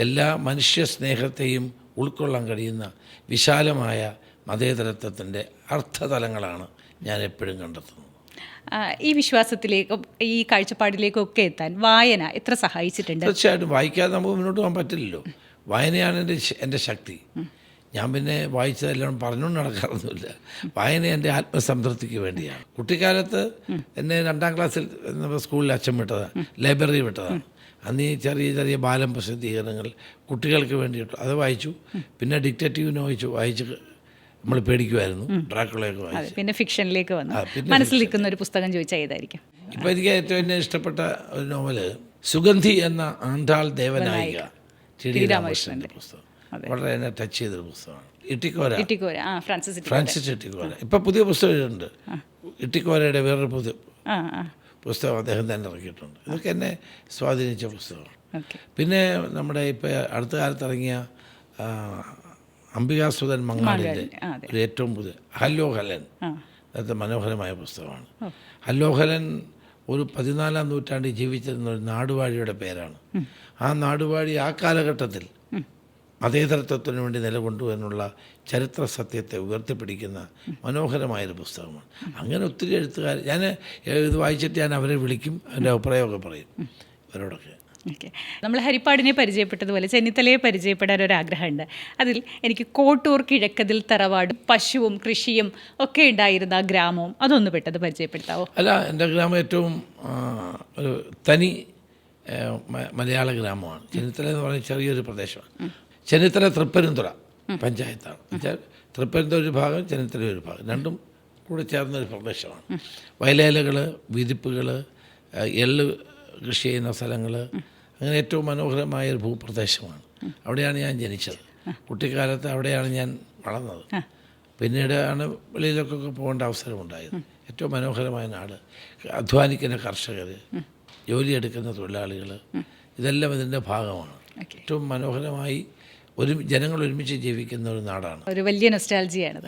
എല്ലാ മനുഷ്യ സ്നേഹത്തെയും ഉൾക്കൊള്ളാൻ കഴിയുന്ന വിശാലമായ മതേതരത്വത്തിൻ്റെ അർത്ഥതലങ്ങളാണ് ഞാൻ എപ്പോഴും കണ്ടെത്തുന്നത്. ഈ വിശ്വാസത്തിലേക്കും ഈ കാഴ്ചപ്പാടിലേക്കൊക്കെ എത്താൻ വായന എത്ര സഹായിച്ചിട്ടുണ്ട്? തീർച്ചയായിട്ടും വായിക്കാതെ നമുക്ക് മുന്നോട്ട് പോകാൻ പറ്റില്ലല്ലോ. വായനയാണ് എൻ്റെ ശക്തി. ഞാൻ പിന്നെ വായിച്ചതെല്ലാം പറഞ്ഞുകൊണ്ട് നടക്കാറൊന്നുമില്ല. വായന എൻ്റെ ആത്മസംതൃപ്തിക്ക് വേണ്ടിയാണ്. കുട്ടിക്കാലത്ത് എന്നെ 2ാം ക്ലാസ്സിൽ സ്കൂളിൽ അച്ഛൻ വിട്ടതാണ്, ലൈബ്രറി വിട്ടതാണ്. അന്ന് ഈ ചെറിയ ചെറിയ ബാലം പ്രസിദ്ധീകരണങ്ങൾ കുട്ടികൾക്ക് വേണ്ടിയിട്ട് അത് വായിച്ചു. പിന്നെ ഡിക്റ്റേറ്റീവിനെ വായിച്ച് നമ്മൾ പേടിക്കുമായിരുന്നു. ഡ്രാക്കുളയൊക്കെ വായിച്ചു. പിന്നെ ഫിക്ഷനിലേക്ക് വന്നു. മനസ്സിൽ നിൽക്കുന്ന ഒരു പുസ്തകം ചോദിച്ചാൽ ഏതായിരിക്കും? ഇപ്പോൾ എനിക്ക് ഏറ്റവും ഇഷ്ടപ്പെട്ട ഒരു നോവല് സുഗന്ധി എന്ന ആണ്ടാൾ ദേവനായിക, TD രാമകൃഷ്ണൻ്റെ പുസ്തകം. വളരെ എന്നെ ടച്ച് ചെയ്തൊരു പുസ്തകമാണ്. ഇട്ടിക്കോര, ഫ്രാൻസിസ് ഇട്ടിക്കോര. ഇപ്പം പുതിയ പുസ്തകമുണ്ട്, ഇട്ടിക്കോരയുടെ വേറൊരു പുസ്തകം അദ്ദേഹം തന്നെ ഇറക്കിയിട്ടുണ്ട്. ഇതൊക്കെ എന്നെ സ്വാധീനിച്ച പുസ്തകമാണ്. പിന്നെ നമ്മുടെ ഇപ്പോൾ അടുത്ത കാലത്ത് ഇറങ്ങിയ അംബികാസുധൻ മങ്ങാടിൻ്റെ ഒരു ഏറ്റവും പുതിയ ഹല്ലോ ഹലൻ, അതൊക്കെ മനോഹരമായ പുസ്തകമാണ്. ഹല്ലോ ഹലൻ ഒരു 14ാം നൂറ്റാണ്ടിൽ ജീവിച്ചിരുന്ന ഒരു നാടുവാഴിയുടെ പേരാണ്. ആ നാടുവാഴി ആ കാലഘട്ടത്തിൽ മതേതരത്വത്തിന് വേണ്ടി നിലകൊണ്ടു എന്നുള്ള ചരിത്ര സത്യത്തെ ഉയർത്തിപ്പിടിക്കുന്ന മനോഹരമായൊരു പുസ്തകമാണ്. അങ്ങനെ ഒത്തിരി എഴുത്തുകാർ, ഞാൻ ഇത് വായിച്ചിട്ട് ഞാൻ അവരെ വിളിക്കും, എൻ്റെ അഭിപ്രായമൊക്കെ പറയും അവരോടൊക്കെ. ഓക്കെ, നമ്മൾ ഹരിപ്പാടിനെ പരിചയപ്പെട്ടതുപോലെ ചെന്നിത്തലയെ പരിചയപ്പെടാൻ ഒരാഗ്രഹമുണ്ട്. അതിൽ എനിക്ക് കോട്ടൂർ കിഴക്കതിൽ തറവാടും പശുവും കൃഷിയും ഒക്കെ ഉണ്ടായിരുന്ന ആ ഗ്രാമവും അതൊന്ന് പെട്ടത് പരിചയപ്പെടുത്താവോ? അല്ല, എൻ്റെ ഗ്രാമം ഏറ്റവും ഒരു തനി മലയാള ഗ്രാമമാണ്. ചെന്നിത്തല എന്ന് പറയുന്ന ചെറിയൊരു പ്രദേശമാണ്. ചെന്നിത്തല തൃപ്പരുന്തുറ പഞ്ചായത്താണ്. എന്നുവെച്ചാൽ തൃപ്പരുന്തുറ ഒരു ഭാഗം, ചെന്നിത്തല ഒരു ഭാഗം, രണ്ടും കൂടെ ചേർന്നൊരു പ്രദേശമാണ്. വയലേലകൾ, വിരിപ്പുകൾ, എള്ള് കൃഷി ചെയ്യുന്ന സ്ഥലങ്ങൾ, അങ്ങനെ ഏറ്റവും മനോഹരമായൊരു ഭൂപ്രദേശമാണ്. അവിടെയാണ് ഞാൻ ജനിച്ചത്. കുട്ടിക്കാലത്ത് അവിടെയാണ് ഞാൻ വളർന്നത്. പിന്നീട് ആണ് വെളിയിലൊക്കെ പോകേണ്ട അവസരമുണ്ടായത്. ഏറ്റവും മനോഹരമായ നാട്, അധ്വാനിക്കുന്ന കർഷകർ, ജോലിയെടുക്കുന്ന തൊഴിലാളികൾ, ഇതെല്ലാം ഇതിൻ്റെ ഭാഗമാണ്. ഏറ്റവും മനോഹരമായി ജനങ്ങൾ ഒരുമിച്ച് ജീവിക്കുന്ന ഒരു നാടാണ്. ഒരു വലിയ നൊസ്റ്റാൾജിയാണത്.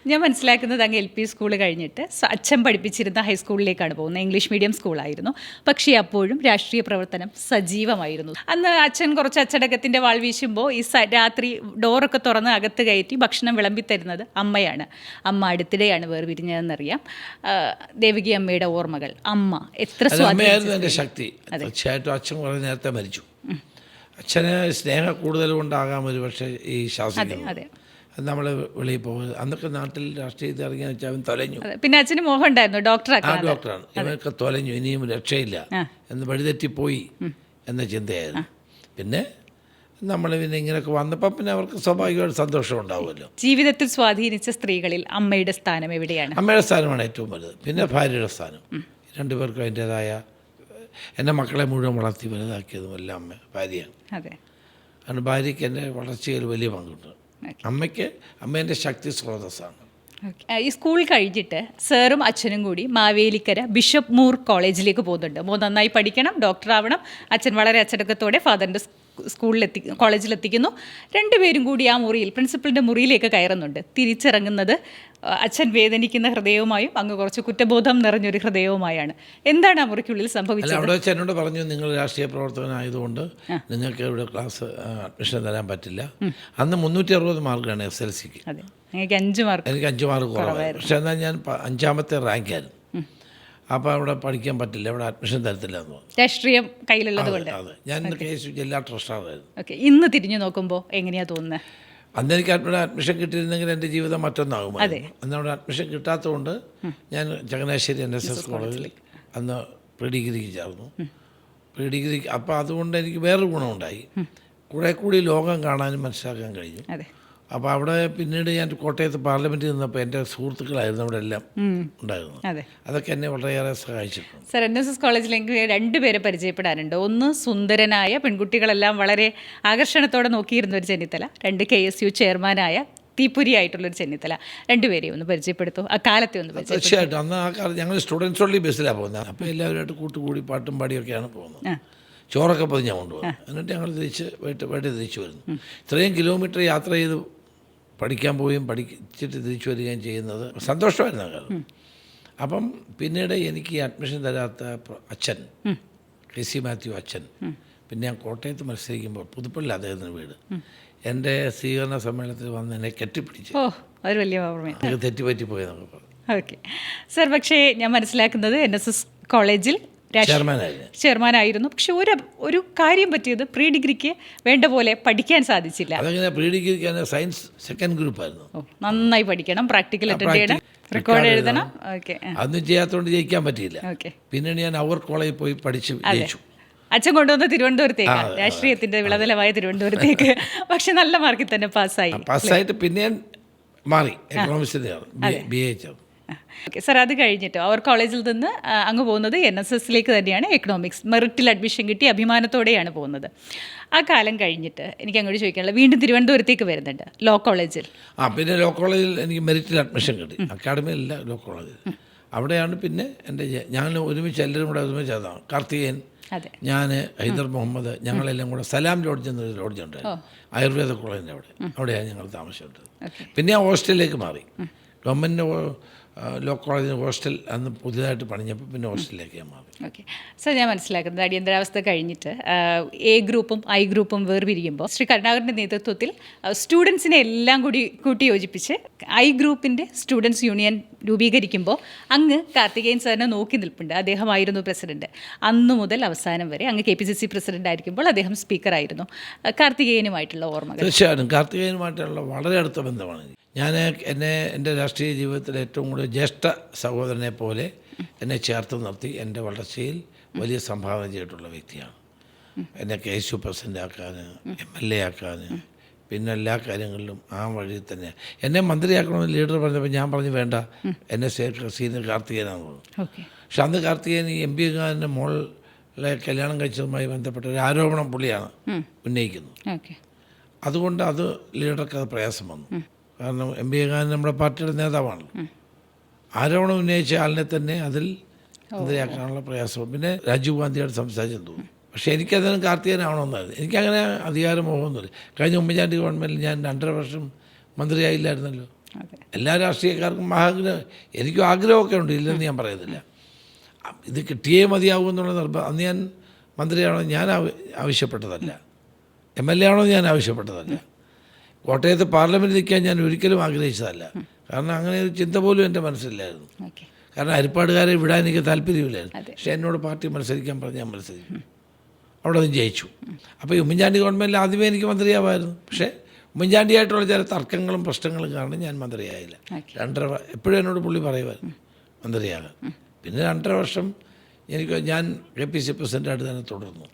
ഞാൻ മനസ്സിലാക്കുന്നത് അങ്ങ് LP സ്കൂൾ കഴിഞ്ഞിട്ട് അച്ഛൻ പഠിപ്പിച്ചിരുന്ന ഹൈസ്കൂളിലേക്കാണ് പോകുന്നത്. ഇംഗ്ലീഷ് മീഡിയം സ്കൂളായിരുന്നു. പക്ഷേ അപ്പോഴും രാഷ്ട്രീയ പ്രവർത്തനം സജീവമായിരുന്നു. അന്ന് അച്ഛൻ കുറച്ച് അച്ചടക്കത്തിൻ്റെ വാൾ വീശുമ്പോൾ ഈ രാത്രി ഡോറൊക്കെ തുറന്ന് അകത്ത് കയറ്റി ഭക്ഷണം വിളമ്പിത്തരുന്നത് അമ്മയാണ്. അമ്മ അടുത്തിടെയാണ് വേർപിരിഞ്ഞതെന്നറിയാം. ദേവകി അമ്മയുടെ ഓർമ്മകൾ, അമ്മ എത്ര സ്വാധീനമായിരുന്നു എൻ്റെ ശക്തി. തീർച്ചയായിട്ടും അച്ഛൻ വളരെ നേരത്തെ മരിച്ചു. അച്ഛന് സ്നേഹം കൂടുതൽ കൊണ്ടാകാം ഒരു പക്ഷേ ഈ ശാസിക്കുന്നത്. നമ്മൾ വെളിയിൽ പോകുന്നത് അന്നൊക്കെ നാട്ടിൽ രാഷ്ട്രീയത്തിൽ ഇറങ്ങിയ വെച്ചാൽ അവൻ തൊലഞ്ഞു. പിന്നെ അച്ഛന് മോഹം ഉണ്ടായിരുന്നു ഡോക്ടറാണ്. ഇവനൊക്കെ തൊലഞ്ഞു, ഇനിയും രക്ഷയില്ല എന്ന് വഴിതെറ്റിപ്പോയി എന്ന ചിന്തയായിരുന്നു. പിന്നെ നമ്മൾ പിന്നെ ഇങ്ങനെയൊക്കെ വന്നപ്പോൾ പിന്നെ അവർക്ക് സ്വാഭാവികമായിട്ട് സന്തോഷം ഉണ്ടാവുമല്ലോ. ജീവിതത്തിൽ സ്വാധീനിച്ച സ്ത്രീകളിൽ അമ്മയുടെ സ്ഥാനം എവിടെയാണ്? അമ്മയുടെ സ്ഥാനമാണ് ഏറ്റവും വലുത്. പിന്നെ ഭാര്യയുടെ സ്ഥാനം. രണ്ടുപേർക്കും അതിൻ്റേതായ, എൻ്റെ മക്കളെ മുഴുവൻ വളർത്തി വലുതാക്കിയതും എല്ലാം ഭാര്യയാണ്. കാരണം ഭാര്യയ്ക്ക് എൻ്റെ വളർച്ചയിൽ വലിയ പങ്കുണ്ട്. അമ്മേൻ്റെ ശക്തി സ്രോതസ്സാണ്. ഈ സ്കൂൾ കഴിഞ്ഞിട്ട് സാറും അച്ഛനും കൂടി മാവേലിക്കര ബിഷപ്പ് മൂർ കോളേജിലേക്ക് പോകുന്നുണ്ട്. നന്നായി പഠിക്കണം, ഡോക്ടറാവണം. അച്ഛൻ വളരെ അച്ചടക്കത്തോടെ ഫാദറിൻ്റെ കോളേജിലെത്തിക്കുന്നു. രണ്ടുപേരും കൂടി ആ മുറിയിൽ, പ്രിൻസിപ്പളിൻ്റെ മുറിയിലേക്ക് കയറുന്നുണ്ട്. തിരിച്ചിറങ്ങുന്നത് അച്ഛൻ വേദനിക്കുന്ന ഹൃദയവുമായും അങ്ങ് കുറച്ച് കുറ്റബോധം നിറഞ്ഞൊരു ഹൃദയവുമായാണ്. എന്താണ് ആ മുറിക്കുള്ളിൽ സംഭവിച്ചത്? അവിടെ വെച്ച് എന്നോട് പറഞ്ഞു, നിങ്ങൾ രാഷ്ട്രീയ പ്രവർത്തകനായതുകൊണ്ട് നിങ്ങൾക്ക് ഇവിടെ ക്ലാസ് അഡ്മിഷൻ തരാൻ പറ്റില്ല. അന്ന് 360 മാർക്കാണ് SLCക്ക്. എനിക്ക് 5 മാർക്ക് കുറവായിരുന്നു. പക്ഷെ എന്നാൽ ഞാൻ 5ാമത്തെ റാങ്കായിരുന്നു. അപ്പോൾ അവിടെ പഠിക്കാൻ പറ്റില്ല, അവിടെ അഡ്മിഷൻ തരത്തില്ല എന്ന് പറഞ്ഞു. രാഷ്ട്രീയം കയ്യിലുള്ളത് കൊണ്ട്. അതെ, ഞാൻ KSU ജില്ലാ ട്രഷററായിരുന്നു. ഇന്ന് തിരിഞ്ഞു നോക്കുമ്പോൾ എങ്ങനെയാണ് തോന്നുന്നത്? അന്ന് എനിക്ക് അവിടെ അഡ്മിഷൻ കിട്ടിയിരുന്നെങ്കിൽ എൻ്റെ ജീവിതം മറ്റൊന്നാകുമായിരുന്നു. അന്ന് അവിടെ അഡ്മിഷൻ കിട്ടാത്തതുകൊണ്ട് ഞാൻ ചങ്ങനാശ്ശേരി NSS കോളേജിൽ അന്ന് പ്രീ ഡിഗ്രിക്ക് ചേർന്നു. പ്രീ ഡിഗ്രിക്ക് അപ്പോൾ അതുകൊണ്ട് എനിക്ക് വേറൊരു ഗുണമുണ്ടായി. കുറേ കൂടി ലോകം കാണാനും മനസ്സിലാക്കാൻ കഴിഞ്ഞു. അപ്പോൾ അവിടെ പിന്നീട് ഞാൻ കോട്ടയത്ത് പാർലമെൻറ്റിൽ നിന്നപ്പോൾ എൻ്റെ സുഹൃത്തുക്കളായിരുന്നു അവിടെ എല്ലാം ഉണ്ടായിരുന്നു. അതൊക്കെ എന്നെ വളരെയേറെ സഹായിച്ചിട്ടുണ്ട്. സർ, NSS കോളേജിൽ എനിക്ക് 2 പേരെ പരിചയപ്പെടാനുണ്ട്. ഒന്ന് സുന്ദരനായ, പെൺകുട്ടികളെല്ലാം വളരെ ആകർഷണത്തോടെ നോക്കിയിരുന്ന ഒരു ചെന്നിത്തല. 2 KSU ചെയർമാനായ തീപ്പൊരിയായിട്ടുള്ളൊരു ചെന്നിത്തല. 2 പേരെയും ഒന്ന് പരിചയപ്പെടുത്തു, ആ കാലത്തെ ഒന്ന് പരിചയപ്പെടുത്തും. തീർച്ചയായിട്ടും. അന്ന് ആ കാലത്ത് ഞങ്ങൾ സ്റ്റുഡൻസ് ഓൺലി ബസ്സിലാണ് പോകുന്നത്. അപ്പോൾ എല്ലാവരുമായിട്ട് കൂട്ടുകൂടി പാട്ടും പാടിയൊക്കെയാണ് പോകുന്നത്. ചോറൊക്കെ പൊതിഞ്ഞാൽ കൊണ്ടുപോകും. എന്നിട്ട് ഞങ്ങൾ വീട്ടിൽ തിരിച്ചു വരുന്നു. ഇത്രയും കിലോമീറ്റർ യാത്ര ചെയ്ത് പഠിക്കാൻ പോവുകയും പഠിച്ചിട്ട് തിരിച്ചു വരികയും ചെയ്യുന്നത് സന്തോഷമായിരുന്നു കാലം. അപ്പം പിന്നീട് എനിക്ക് ഈ അഡ്മിഷൻ തരാത്ത അച്ഛൻ, KC മാത്യു അച്ഛൻ, പിന്നെ ഞാൻ കോട്ടയത്ത് മത്സരിക്കുമ്പോൾ പുതുപ്പള്ളി അദ്ദേഹത്തിന് വീട്, എൻ്റെ സ്വീകരണ സമ്മേളനത്തിൽ വന്ന് എന്നെ കെട്ടിപ്പിടിച്ച് വലിയ ഓർമ്മയാണ്. തെറ്റുപറ്റിപ്പോയെന്നൊക്കെ പറഞ്ഞു. ഓക്കെ സർ, പക്ഷേ ഞാൻ മനസ്സിലാക്കുന്നത് NSS കോളേജിൽ ചെയർമാനായിരുന്നു. പക്ഷെ ഒരു കാര്യം പറ്റിയത്, പ്രീ ഡിഗ്രിക്ക് വേണ്ട പോലെ പഠിക്കാൻ സാധിച്ചില്ല. അതങ്ങനെ പ്രീ ഡിഗ്രിക്ക് സയൻസ് സെക്കൻഡ് ഗ്രൂപ്പായിരുന്നു. നന്നായി പഠിക്കണം, പ്രാക്ടിക്കൽ അറ്റൻഡ് ചെയ്യണം, റെക്കോർഡ് എഴുതണം. അതൊന്നും ചെയ്യാത്തതുകൊണ്ട് ജയിക്കാൻ പറ്റിയില്ല. പിന്നീട് ഞാൻ അവർ കോളേജിൽ പോയി പഠിച്ച് ജയിച്ചു. അച്ഛൻ കൊണ്ടുവന്ന തിരുവനന്തപുരത്തേക്ക്, രാഷ്ട്രീയത്തിന്റെ വിളനിലമായ തിരുവനന്തപുരത്തേക്ക്. പക്ഷെ നല്ല മാർക്കിൽ തന്നെ പാസ്സായിട്ട് പിന്നെ ഞാൻ മാറി, എക്കണോമിക്സിന് BA ചേർന്നു. ഓക്കെ സർ, അത് കഴിഞ്ഞിട്ട് അവർ കോളേജിൽ നിന്ന് അങ്ങ് പോകുന്നത് NSSലേക്ക് തന്നെയാണ്. എക്കണോമിക്സ് മെറിറ്റിൽ അഡ്മിഷൻ കിട്ടി അഭിമാനത്തോടെയാണ് പോകുന്നത്. ആ കാലം കഴിഞ്ഞിട്ട് എനിക്ക് അങ്ങോട്ട് ചോദിക്കാനുള്ള, വീണ്ടും തിരുവനന്തപുരത്തേക്ക് വരുന്നുണ്ട് ലോ കോളേജിൽ. പിന്നെ ലോ കോളേജിൽ എനിക്ക് മെറിറ്റിൽ അഡ്മിഷൻ കിട്ടി. അക്കാഡമിയിലല്ല, ലോ കോളേജിൽ. അവിടെയാണ് പിന്നെ ഞങ്ങൾ ഒരുമിച്ച് എല്ലാവരും കൂടെ ഒരുമിച്ച് അതാണ് കാർത്തികേയൻ, ഞാൻ, ഹൈദർ മുഹമ്മദ്, ഞങ്ങളെല്ലാം കൂടെ സലാം ലോഡ്ജ് എന്നൊരു ലോഡ്ജ് ഉണ്ടായിരുന്നു ആയുർവേദ കോളേജിൻ്റെ അവിടെയാണ് ഞങ്ങൾ താമസിച്ചിട്ടത്. പിന്നെ ഞാൻ ഹോസ്റ്റലിലേക്ക് മാറി. ഗവൺമെൻറ് ലോ കോളേജിന് ഹോസ്റ്റൽ അന്ന് പുതിയതായിട്ട് പണിഞ്ഞപ്പോൾ പിന്നെ ഹോസ്റ്റലിലേക്ക് ഞാൻ മാറി. ഓക്കെ സർ, ഞാൻ മനസ്സിലാക്കുന്നത് അടിയന്തരാവസ്ഥ കഴിഞ്ഞിട്ട് A ഗ്രൂപ്പും I ഗ്രൂപ്പും വേർപിരിയുമ്പോൾ ശ്രീ കരുണാകരൻ്റെ നേതൃത്വത്തിൽ സ്റ്റുഡൻസിനെ എല്ലാം കൂടി കൂട്ടിയോജിപ്പിച്ച് I ഗ്രൂപ്പിൻ്റെ സ്റ്റുഡൻസ് യൂണിയൻ രൂപീകരിക്കുമ്പോൾ അങ്ങ് കാർത്തികേയൻ സാറിനെ നോക്കി നിൽപ്പുണ്ട്. അദ്ദേഹമായിരുന്നു പ്രസിഡന്റ്. അന്നു മുതൽ അവസാനം വരെ അങ്ങ് KPCC പ്രസിഡന്റ് ആയിരിക്കുമ്പോൾ അദ്ദേഹം സ്പീക്കറായിരുന്നു. കാർത്തികേയനുമായിട്ടുള്ള ഓർമ്മകൾ? തീർച്ചയായിട്ടും കാർത്തികേയനുമായിട്ടുള്ള വളരെ അടുത്ത ബന്ധമാണ്. ഞാൻ എൻ്റെ രാഷ്ട്രീയ ജീവിതത്തിൽ ഏറ്റവും കൂടുതൽ ജ്യേഷ്ഠ സഹോദരനെ പോലെ എന്നെ ചേർത്ത് നിർത്തി എൻ്റെ വളർച്ചയിൽ വലിയ സംഭാവന ചെയ്തിട്ടുള്ള വ്യക്തിയാണ്. എന്നെ KSU പ്രസിഡൻ്റ് ആക്കാൻ, MLA ആക്കാൻ, പിന്നെ എല്ലാ കാര്യങ്ങളിലും ആ വഴി തന്നെ. എന്നെ മന്ത്രിയാക്കണമെന്ന് ലീഡർ പറഞ്ഞപ്പോൾ ഞാൻ പറഞ്ഞു വേണ്ട, എന്നെ സീനിയർ കാർത്തികേയനാണെന്ന് പറഞ്ഞു. പക്ഷെ അന്ന് കാർത്തികേയൻ ഈ MP കാരൻ്റെ മോളെ കല്യാണം കഴിച്ചതുമായി ബന്ധപ്പെട്ട ഒരു ആരോപണം പുള്ളിയാണ് ഉന്നയിക്കുന്നത്. അതുകൊണ്ട് അത് ലീഡർക്ക് അത് പ്രയാസം വന്നു. കാരണം എം പി ഗാന്ധി നമ്മുടെ പാർട്ടിയുടെ നേതാവാണല്ലോ. ആരോപണം ഉന്നയിച്ച ആളിനെ തന്നെ അതിൽ മന്ത്രിയാക്കാനുള്ള പ്രയാസം. പിന്നെ രാജീവ് ഗാന്ധിയോട് സംസാരിച്ചെന്ന് തോന്നുന്നു. പക്ഷേ എനിക്കതിനും കാർത്തികനാവണമെന്നായിരുന്നു. എനിക്കങ്ങനെ അധികാരമോഹമൊന്നുമില്ല. കഴിഞ്ഞ ഉമ്മൻചാണ്ടി ഗവൺമെൻറ്റിൽ ഞാൻ 2.5 വർഷം മന്ത്രിയായില്ലായിരുന്നല്ലോ. എല്ലാ രാഷ്ട്രീയക്കാർക്കും ആഗ്രഹം, എനിക്കും ആഗ്രഹമൊക്കെ ഉണ്ട്, ഇല്ലെന്ന് ഞാൻ പറയുന്നില്ല. ഇത് കിട്ടിയേ മതിയാവും എന്നുള്ള നിർബന്ധം. അന്ന് ഞാൻ മന്ത്രിയാണോ ഞാൻ ആവശ്യപ്പെട്ടതല്ല, MLA ആണോ ഞാൻ ആവശ്യപ്പെട്ടതല്ല, കോട്ടയത്ത് പാർലമെൻറ്റിൽ നിൽക്കാൻ ഞാൻ ഒരിക്കലും ആഗ്രഹിച്ചതല്ല. കാരണം അങ്ങനെ ഒരു ചിന്ത പോലും എൻ്റെ മനസ്സിലായിരുന്നു. കാരണം ഹരിപ്പാടുകാരെ വിടാൻ എനിക്ക് താല്പര്യമില്ലായിരുന്നു. പക്ഷേ എന്നോട് പാർട്ടി മത്സരിക്കാൻ പറഞ്ഞ് ഞാൻ മത്സരിച്ചു, അവിടെ നിന്ന് ജയിച്ചു. അപ്പോൾ ഈ ഉമ്മൻചാണ്ടി ഗവൺമെൻറ്റിൽ ആദ്യമേ എനിക്ക് മന്ത്രിയാവായിരുന്നു. പക്ഷേ ഉമ്മൻചാണ്ടിയായിട്ടുള്ള ചില തർക്കങ്ങളും പ്രശ്നങ്ങളും കാരണം ഞാൻ മന്ത്രിയായില്ല. 2.5 എപ്പോഴും എന്നോട് പുള്ളി പറയുമായിരുന്നു മന്ത്രിയാകാൻ. പിന്നെ 2.5 വർഷം ഞാൻ KPC പ്രസിഡൻ്റായിട്ട് തന്നെ തുടർന്നു.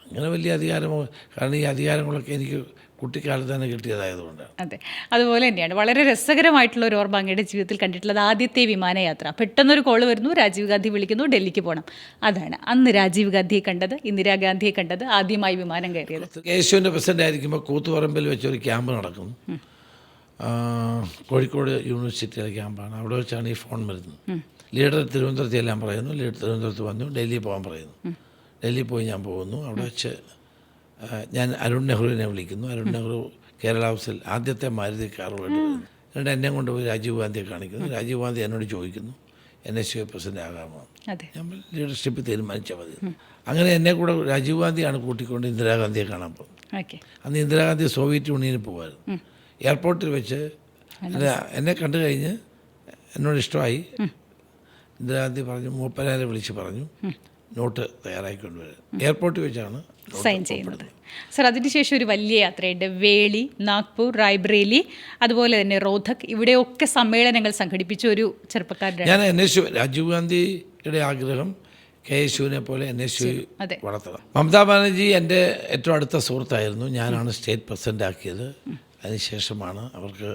അങ്ങനെ വലിയ അധികാരമോ, കാരണം ഈ അധികാരങ്ങളൊക്കെ എനിക്ക് കുട്ടിക്കാലത്ത് തന്നെ കിട്ടിയതായതുകൊണ്ടാണ്. അതെ, അതുപോലെ തന്നെയാണ്. വളരെ രസകരമായിട്ടുള്ള ഒരു ഓർമ്മ അങ്ങയുടെ ജീവിതത്തിൽ കണ്ടിട്ടുള്ളത് ആദ്യത്തെ വിമാനയാത്ര. പെട്ടെന്നൊരു കോൾ വരുന്നു, രാജീവ് ഗാന്ധി വിളിക്കുന്നു, ഡൽഹിക്ക് പോകണം. അതാണ് അന്ന് രാജീവ് ഗാന്ധിയെ കണ്ടത്, ഇന്ദിരാഗാന്ധിയെ കണ്ടത്, ആദ്യമായി വിമാനം കയറിയത്. കേശുവിൻ്റെ പ്രസിഡൻ്റ് ആയിരിക്കുമ്പോൾ കൂത്തുപറമ്പിൽ വെച്ചൊരു ക്യാമ്പ് നടക്കുന്നു. കോഴിക്കോട് യൂണിവേഴ്സിറ്റിയിലെ ക്യാമ്പാണ്. അവിടെ വെച്ചാണ് ഈ ഫോൺ വരുന്നത്. ലീഡർ തിരുവനന്തപുരത്ത് എല്ലാം പറയുന്നു. ലീഡർ തിരുവനന്തപുരത്ത് വന്നു, ഡൽഹി പോകാൻ പറയുന്നു. ഡൽഹി പോയി ഞാൻ പോകുന്നു. അവിടെ വെച്ച് ഞാൻ അരുൺ നെഹ്റുവിനെ വിളിക്കുന്നു. അരുൺ നെഹ്റു കേരള ഹൗസിൽ ആദ്യത്തെ മാരുതി കാറുമായിട്ട് വരുന്നു. എന്നിട്ട് എന്നെ കൊണ്ടുപോയി രാജീവ് ഗാന്ധിയെ കാണിക്കുന്നു. രാജീവ് ഗാന്ധി എന്നോട് ചോദിക്കുന്നു NSU പ്രസിഡൻ്റ് ആകാമോ. ഞാൻ ലീഡർഷിപ്പ് തീരുമാനിച്ചാൽ മതി. അങ്ങനെ എന്നെ കൂടെ രാജീവ് ഗാന്ധിയാണ് കൂട്ടിക്കൊണ്ട് ഇന്ദിരാഗാന്ധിയെ കാണാൻ പോകുന്നത്. അന്ന് ഇന്ദിരാഗാന്ധി സോവിയറ്റ് യൂണിയനിൽ പോകുമായിരുന്നു. എയർപോർട്ടിൽ വെച്ച് എന്നെ കണ്ടു കഴിഞ്ഞ് എന്നോട് ഇഷ്ടമായി. ഇന്ദിരാഗാന്ധി പറഞ്ഞു, മൂപ്പനാരെ വിളിച്ച് പറഞ്ഞു നോട്ട് തയ്യാറാക്കിക്കൊണ്ടുവരാൻ. എയർപോർട്ടിൽ വെച്ചാണ് സൈൻ ചെയ്യുന്നത്. സർ, അതിനുശേഷം ഒരു വലിയ യാത്രയുണ്ട്. വേളി, നാഗ്പൂർ, റായ്ബറേലി, അതുപോലെ തന്നെ റോഹ്തക്, ഇവിടെയൊക്കെ സമ്മേളനങ്ങൾ സംഘടിപ്പിച്ച ഒരു ചെറുപ്പക്കാരനാണ്. ഞാൻ NSU, രാജീവ് ഗാന്ധിയുടെ ആഗ്രഹം KSUവിനെ പോലെ NSU വളർത്തണം. മമതാ ബാനർജി എൻ്റെ ഏറ്റവും അടുത്ത സുഹൃത്തായിരുന്നു. ഞാനാണ് സ്റ്റേറ്റ് പ്രസിഡൻ്റ് ആക്കിയത്. അതിനുശേഷമാണ് അവർക്ക്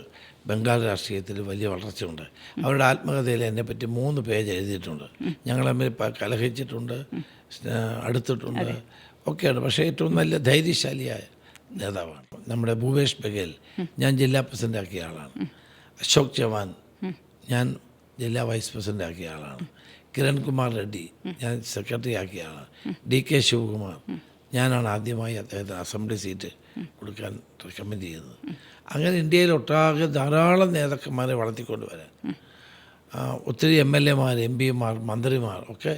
ബംഗാൾ രാഷ്ട്രീയത്തിൽ വലിയ വളർച്ചയുണ്ട്. അവരുടെ ആത്മകഥയിൽ എന്നെപ്പറ്റി 3 പേജ് എഴുതിയിട്ടുണ്ട്. ഞങ്ങൾ തമ്മിൽ കലഹിച്ചിട്ടുണ്ട്, അടുത്തിട്ടുണ്ട്, ഒക്കെയാണ്. പക്ഷേ ഏറ്റവും നല്ല ധൈര്യശാലിയായ നേതാവാണ് നമ്മുടെ ഭൂപേഷ് ബഘേൽ. ഞാൻ ജില്ലാ പ്രസിഡൻ്റ് ആക്കിയ ആളാണ്. അശോക് ചവാൻ ഞാൻ ജില്ലാ വൈസ് പ്രസിഡൻ്റ് ആക്കിയ ആളാണ്. കിരൺ കുമാർ റെഡ്ഡി ഞാൻ സെക്രട്ടറി ആക്കിയ ആളാണ്. DK ശിവകുമാർ ഞാനാണ് ആദ്യമായി അദ്ദേഹത്തിന് അസംബ്ലി സീറ്റ് കൊടുക്കാൻ റെക്കമെൻഡ് ചെയ്തത്. അങ്ങനെ ഇന്ത്യയിലൊട്ടാകെ ധാരാളം നേതാക്കന്മാരെ വളർത്തിക്കൊണ്ടുവരാൻ, ഒത്തിരി MLA മാർ, MP മാർ, മന്ത്രിമാർ ഒക്കെ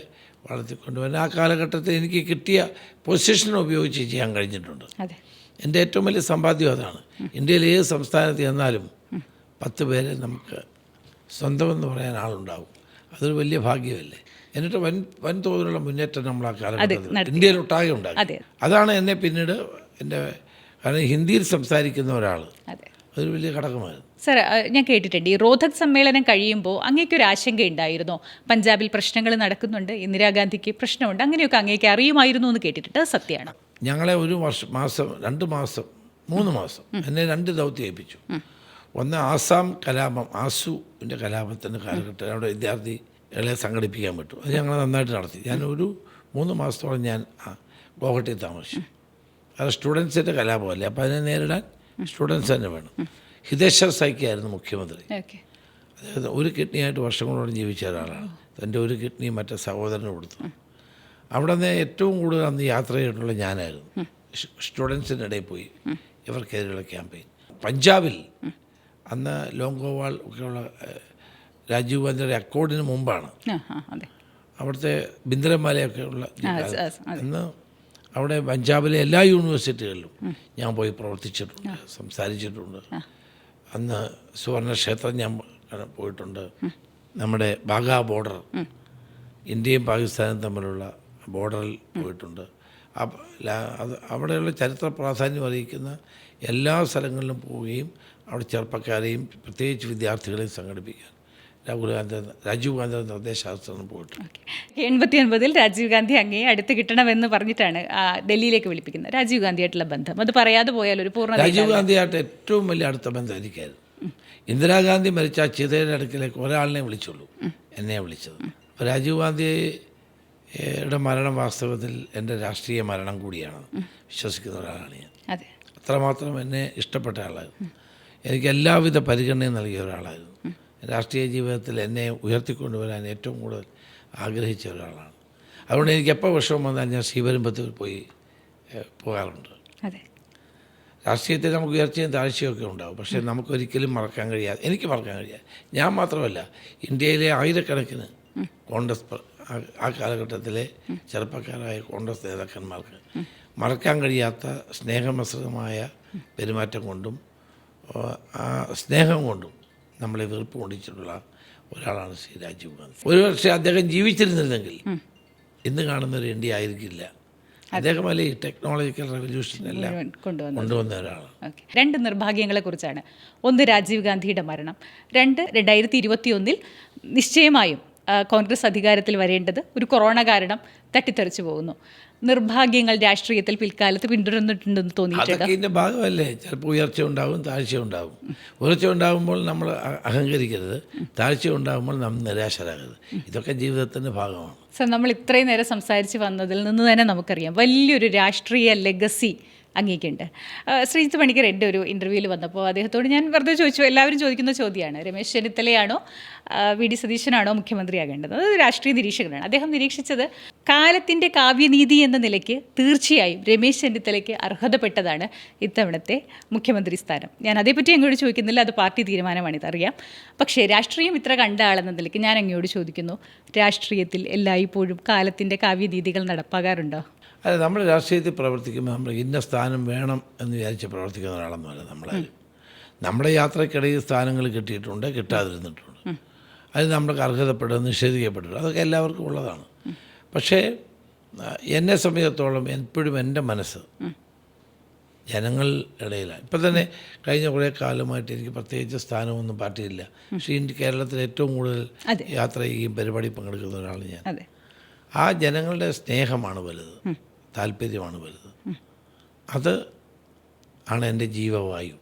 വളർത്തിക്കൊണ്ടുവരാൻ ആ കാലഘട്ടത്തിൽ എനിക്ക് കിട്ടിയ പൊസിഷൻ ഉപയോഗിച്ച് ചെയ്യാൻ കഴിഞ്ഞിട്ടുണ്ട്. എൻ്റെ ഏറ്റവും വലിയ സമ്പാദ്യം അതാണ്. ഇന്ത്യയിൽ ഏത് സംസ്ഥാനത്ത് ചെന്നാലും 10 പേരെ നമുക്ക് സ്വന്തമെന്ന് പറയാൻ ആളുണ്ടാവും. അതൊരു വലിയ ഭാഗ്യമല്ലേ. എന്നിട്ട് വൻതോതിലുള്ള മുന്നേറ്റം നമ്മൾ ആ കാലഘട്ടത്തിൽ ഇന്ത്യയിലൊട്ടാകെ ഉണ്ടാക്കി. അതാണ് എന്നെ പിന്നീട് എൻ്റെ, കാരണം ഹിന്ദിയിൽ സംസാരിക്കുന്ന ഒരാൾ, അതൊരു വലിയ ഘടകമായിരുന്നു. സർ, ഞാൻ കേട്ടിട്ടുണ്ട് ഈ റോഹ്തക് സമ്മേളനം കഴിയുമ്പോൾ അങ്ങേക്കൊരു ആശങ്കയുണ്ടായിരുന്നോ? പഞ്ചാബിൽ പ്രശ്നങ്ങൾ നടക്കുന്നുണ്ട്, ഇന്ദിരാഗാന്ധിക്ക് പ്രശ്നമുണ്ട്, അങ്ങനെയൊക്കെ അങ്ങേക്ക് അറിയുമായിരുന്നു എന്ന് കേട്ടിട്ടുണ്ട്. അത് സത്യമാണ്. ഞങ്ങളെ 1 മാസം 2 മാസം 3 മാസം എന്നെ 2 ദൗത്യം ഏൽപ്പിച്ചു. ഒന്ന് ആസാം കലാപം, ആസുവിൻ്റെ കലാപത്തിൻ്റെ കാലഘട്ടം അവിടെ വിദ്യാർത്ഥികളെ സംഘടിപ്പിക്കാൻ പറ്റും. അത് ഞങ്ങൾ നന്നായിട്ട് നടത്തി. ഞാൻ 3 മാസത്തോളം ഞാൻ ഗോഹട്ടിയിൽ താമസിച്ചു. അത് സ്റ്റുഡൻസിൻ്റെ കലാപമല്ലേ, അപ്പോൾ അതിനെ നേരിടാൻ സ്റ്റുഡൻസ് തന്നെ വേണം. ഹിതേശ്വർ സൈക്കിയായിരുന്നു മുഖ്യമന്ത്രി. അതായത് ഒരു കിഡ്നിയായിട്ട് വർഷങ്ങളോളം ജീവിച്ച ഒരാളാണ്. തൻ്റെ ഒരു കിഡ്നി മറ്റേ സഹോദരന് കൊടുത്തു. അവിടെ നിന്ന് ഏറ്റവും കൂടുതൽ അന്ന് യാത്ര ചെയ്തിട്ടുള്ള ഞാനായിരുന്നു. സ്റ്റുഡൻസിൻ്റെ ഇടയിൽ പോയി ഇവർക്കെതിരെയുള്ള ക്യാമ്പയിൻ. പഞ്ചാബിൽ അന്ന് ലോങ്കോവാൾ ഒക്കെയുള്ള രാജീവ് ഗാന്ധിയുടെ അക്കോർഡിന് മുമ്പാണ്. അവിടുത്തെ ബിന്ദ്രമാലയൊക്കെ ഉള്ള അന്ന് അവിടെ പഞ്ചാബിലെ എല്ലാ യൂണിവേഴ്സിറ്റികളിലും ഞാൻ പോയി പ്രവർത്തിച്ചിട്ടുണ്ട്, സംസാരിച്ചിട്ടുണ്ട്. അന്ന് സുവർണക്ഷേത്രം ഞാൻ പോയിട്ടുണ്ട്. നമ്മുടെ ബാഗാ ബോർഡർ, ഇന്ത്യയും പാകിസ്ഥാനും തമ്മിലുള്ള ബോർഡറിൽ പോയിട്ടുണ്ട്. അത് അവിടെയുള്ള ചരിത്ര പ്രാധാന്യം അറിയിക്കുന്ന എല്ലാ സ്ഥലങ്ങളിലും പോവുകയും അവിടെ ചെറുപ്പക്കാരെയും പ്രത്യേകിച്ച് വിദ്യാർത്ഥികളെയും സംഘടിപ്പിക്കാൻ രാജീവ് ഗാന്ധിയുടെ നിർദ്ദേശാനുസരണം പോയിട്ടുണ്ട്. 89-ൽ രാജീവ് ഗാന്ധി അങ്ങേ അടുത്ത് കിട്ടണമെന്ന് പറഞ്ഞിട്ടാണ് ഡൽഹിയിലേക്ക് വിളിപ്പിക്കുന്നത്. രാജീവ് ഗാന്ധിയായിട്ടുള്ള ബന്ധം അത് പറയാതെ പോയാൽ ഒരു പൂർണ്ണ. രാജീവ് ഗാന്ധിയായിട്ട് ഏറ്റവും വലിയ അടുത്ത ബന്ധം എനിക്കായിരുന്നു. ഇന്ദിരാഗാന്ധി മരിച്ച ആ ചിതയുടെ അടുക്കിലേക്ക് ഒരാളിനെ വിളിച്ചുള്ളൂ, എന്നെ വിളിച്ചത്. അപ്പോൾ രാജീവ് ഗാന്ധിയുടെ മരണം വാസ്തവത്തിൽ എൻ്റെ രാഷ്ട്രീയ മരണം കൂടിയാണ് വിശ്വസിക്കുന്ന ഒരാളാണ് ഞാൻ. അത്രമാത്രം എന്നെ ഇഷ്ടപ്പെട്ട ആളായിരുന്നു. എനിക്ക് എല്ലാവിധ പരിഗണനയും നൽകിയ ഒരാളായിരുന്നു. രാഷ്ട്രീയ ജീവിതത്തിൽ എന്നെ ഉയർത്തിക്കൊണ്ടുവരാൻ ഏറ്റവും കൂടുതൽ ആഗ്രഹിച്ച ഒരാളാണ്. അതുകൊണ്ട് എനിക്ക് എപ്പോൾ വിഷമം വന്നാൽ ഞാൻ ശ്രീപെരുമ്പത്തൂർ പോകാറുണ്ട്. അതെ, രാഷ്ട്രീയത്തിൽ നമുക്ക് ഉയർച്ചയും താഴ്ചയൊക്കെ ഉണ്ടാവും, പക്ഷേ നമുക്കൊരിക്കലും മറക്കാൻ കഴിയാതെ, എനിക്ക് മറക്കാൻ കഴിയാതെ, ഞാൻ മാത്രമല്ല ഇന്ത്യയിലെ ആയിരക്കണക്കിന് കോൺഗ്രസ് ആ കാലഘട്ടത്തിലെ ചെറുപ്പക്കാരായ കോൺഗ്രസ് നേതാക്കന്മാർക്ക് മറക്കാൻ കഴിയാത്ത സ്നേഹമിശ്രിതമായ പെരുമാറ്റം കൊണ്ടും ആ സ്നേഹം കൊണ്ടും നമ്മളെ വെറുപ്പ് കൊണ്ടിട്ടുള്ള ഒരാളാണ് ശ്രീ രാജീവ് ഗാന്ധി. ഒരുപക്ഷെ അദ്ദേഹം ജീവിച്ചിരുന്നില്ലെങ്കിൽ ഇന്ന് കാണുന്നൊരു ഇന്ത്യ ആയിരിക്കില്ല. അദ്ദേഹമല്ലേ ഈ ടെക്നോളജിക്കൽ റെവല്യൂഷനെല്ലാം കൊണ്ടുവന്ന ഒരാളാണ്. ഓക്കെ, 2 നിർഭാഗ്യങ്ങളെക്കുറിച്ചാണ്. ഒന്ന്, രാജീവ് ഗാന്ധിയുടെ മരണം. 2, 2021 നിശ്ചയമായും കോൺഗ്രസ് അധികാരത്തിൽ വരേണ്ടത് ഒരു കൊറോണ കാരണം തട്ടിത്തെറിച്ചു പോകുന്നു. നിർഭാഗ്യങ്ങൾ രാഷ്ട്രീയത്തിൽ പിൽക്കാലത്ത് പിന്തുടർന്നിട്ടുണ്ടെന്ന് തോന്നിയിട്ടുണ്ട്. അതൊക്കെ ഇതിൻ്റെ ഭാഗമല്ലേ. ചിലപ്പോൾ ഉയർച്ച ഉണ്ടാവും, താഴ്ച ഉണ്ടാവും. ഉയർച്ച ഉണ്ടാകുമ്പോൾ നമ്മൾ അഹങ്കരിക്കരുത്, താഴ്ച ഉണ്ടാകുമ്പോൾ നമ്മൾ നിരാശരാകരുത്. ഇതൊക്കെ ജീവിതത്തിൻ്റെ ഭാഗമാണ്. സർ, നമ്മൾ ഇത്രയും നേരം സംസാരിച്ച് വന്നതിൽ നിന്ന് തന്നെ നമുക്കറിയാം വലിയൊരു രാഷ്ട്രീയ ലെഗസി അങ്ങേക്കുണ്ട്. ശ്രീജിത്ത് പണിക്കർ എൻ്റെ ഒരു ഇൻ്റർവ്യൂവിൽ വന്നപ്പോൾ അദ്ദേഹത്തോട് ഞാൻ വെറുതെ ചോദിച്ചു, എല്ലാവരും ചോദിക്കുന്ന ചോദ്യമാണ്, രമേശ് ചെന്നിത്തലയാണോ വി ഡി സതീശനാണോ മുഖ്യമന്ത്രിയാകേണ്ടത്? അത് രാഷ്ട്രീയ നിരീക്ഷകനാണ്. അദ്ദേഹം നിരീക്ഷിച്ചത് കാലത്തിൻ്റെ കാവ്യനീതി എന്ന നിലയ്ക്ക് തീർച്ചയായും രമേശ് ചെന്നിത്തലയ്ക്ക് അർഹതപ്പെട്ടതാണ് ഇത്തവണത്തെ മുഖ്യമന്ത്രി സ്ഥാനം. ഞാൻ അതേപ്പറ്റി അങ്ങോട്ട് ചോദിക്കുന്നില്ല, അത് പാർട്ടി തീരുമാനമാണ്, ഇതറിയാം. പക്ഷേ രാഷ്ട്രീയം ഇത്ര കണ്ട ആളെന്ന നിലയ്ക്ക് ഞാൻ അങ്ങോട്ട് ചോദിക്കുന്നു, രാഷ്ട്രീയത്തിൽ എല്ലായ്പ്പോഴും കാലത്തിൻ്റെ കാവ്യനീതികൾ നടപ്പാകാറുണ്ടോ? അല്ല, നമ്മൾ രാഷ്ട്രീയത്തിൽ പ്രവർത്തിക്കുമ്പോൾ നമ്മൾ ഇന്ന സ്ഥാനം വേണം എന്ന് വിചാരിച്ച് പ്രവർത്തിക്കുന്ന ഒരാളൊന്നുമല്ല നമ്മളാരും. നമ്മുടെ യാത്രക്കിടയിൽ സ്ഥാനങ്ങൾ കിട്ടിയിട്ടുണ്ട്, കിട്ടാതിരുന്നിട്ടുണ്ട്. അത് നമ്മൾക്ക് അർഹതപ്പെടുക, നിഷേധിക്കപ്പെട്ടിട്ടുണ്ട്, അതൊക്കെ എല്ലാവർക്കും ഉള്ളതാണ്. പക്ഷേ എന്നെ സംബന്ധിച്ചിടത്തോളം എപ്പോഴും എൻ്റെ മനസ്സ് ജനങ്ങളുടെ ഇടയിലാണ്. ഇപ്പം തന്നെ കഴിഞ്ഞ കുറേ കാലമായിട്ട് എനിക്ക് പ്രത്യേകിച്ച് സ്ഥാനമൊന്നും പാർട്ടിയില്ല. പക്ഷേ കേരളത്തിൽ ഏറ്റവും കൂടുതൽ യാത്ര ചെയ്യുകയും പരിപാടി പങ്കെടുക്കുന്ന ഒരാളാണ് ഞാൻ. ആ ജനങ്ങളുടെ സ്നേഹമാണ് വലുത്, താല്പര്യമാണ് വലുത്. അത് ആണ് എൻ്റെ ജീവവായു.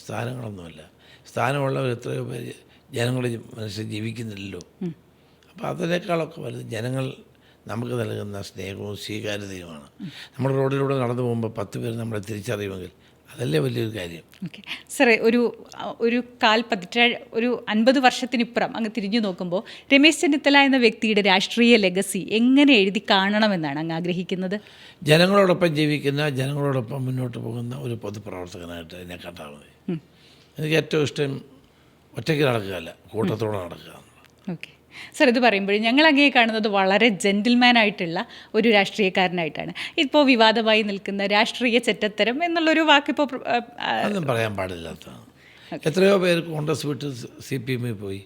സ്ഥാനങ്ങളൊന്നുമല്ല. സ്ഥാനമുള്ളവർ എത്രയോ പേര് ജനങ്ങളുടെ മനസ്സിൽ ജീവിക്കുന്നില്ലല്ലോ. അപ്പോൾ അതിനേക്കാളൊക്കെ വലുത് ജനങ്ങൾ നമുക്ക് നൽകുന്ന സ്നേഹവും സ്വീകാര്യതയുമാണ്. നമ്മൾ റോഡിലൂടെ നടന്നു പോകുമ്പോൾ 10 പേര് നമ്മളെ തിരിച്ചറിയുമെങ്കിൽ അതല്ലേ വലിയൊരു കാര്യം. ഓക്കെ സാറേ, ഒരു ഒരു 50 വർഷത്തിനിപ്പുറം അങ്ങ് തിരിഞ്ഞു നോക്കുമ്പോൾ രമേശ് ചെന്നിത്തല എന്ന വ്യക്തിയുടെ രാഷ്ട്രീയ ലെഗസി എങ്ങനെ എഴുതി കാണണമെന്നാണ് അങ്ങ് ആഗ്രഹിക്കുന്നത്? ജനങ്ങളോടൊപ്പം ജീവിക്കുന്ന, ജനങ്ങളോടൊപ്പം മുന്നോട്ട് പോകുന്ന ഒരു പൊതുപ്രവർത്തകനായിട്ട് എന്നെ കണ്ടാൽ മതി. എനിക്ക് ഏറ്റവും ഇഷ്ടം ഒറ്റയ്ക്ക് നടക്കുകയല്ല, കൂട്ടത്തോടെ നടക്കുക. ഓക്കെ സാർ, ഇത് പറയുമ്പോഴും ഞങ്ങൾ അങ്ങേ കാണുന്നത് വളരെ ജെന്റിൽമാനായിട്ടുള്ള ഒരു രാഷ്ട്രീയക്കാരനായിട്ടാണ്. ഇപ്പോൾ വിവാദമായി നിൽക്കുന്ന രാഷ്ട്രീയ ചെറ്റത്തരം എന്നുള്ളൊരു വാക്കിപ്പോൾ ഒന്നും പറയാൻ പാടില്ലാത്തതാണ്. എത്രയോ പേര് കോൺഗ്രസ് വിട്ട് CPM പോയി,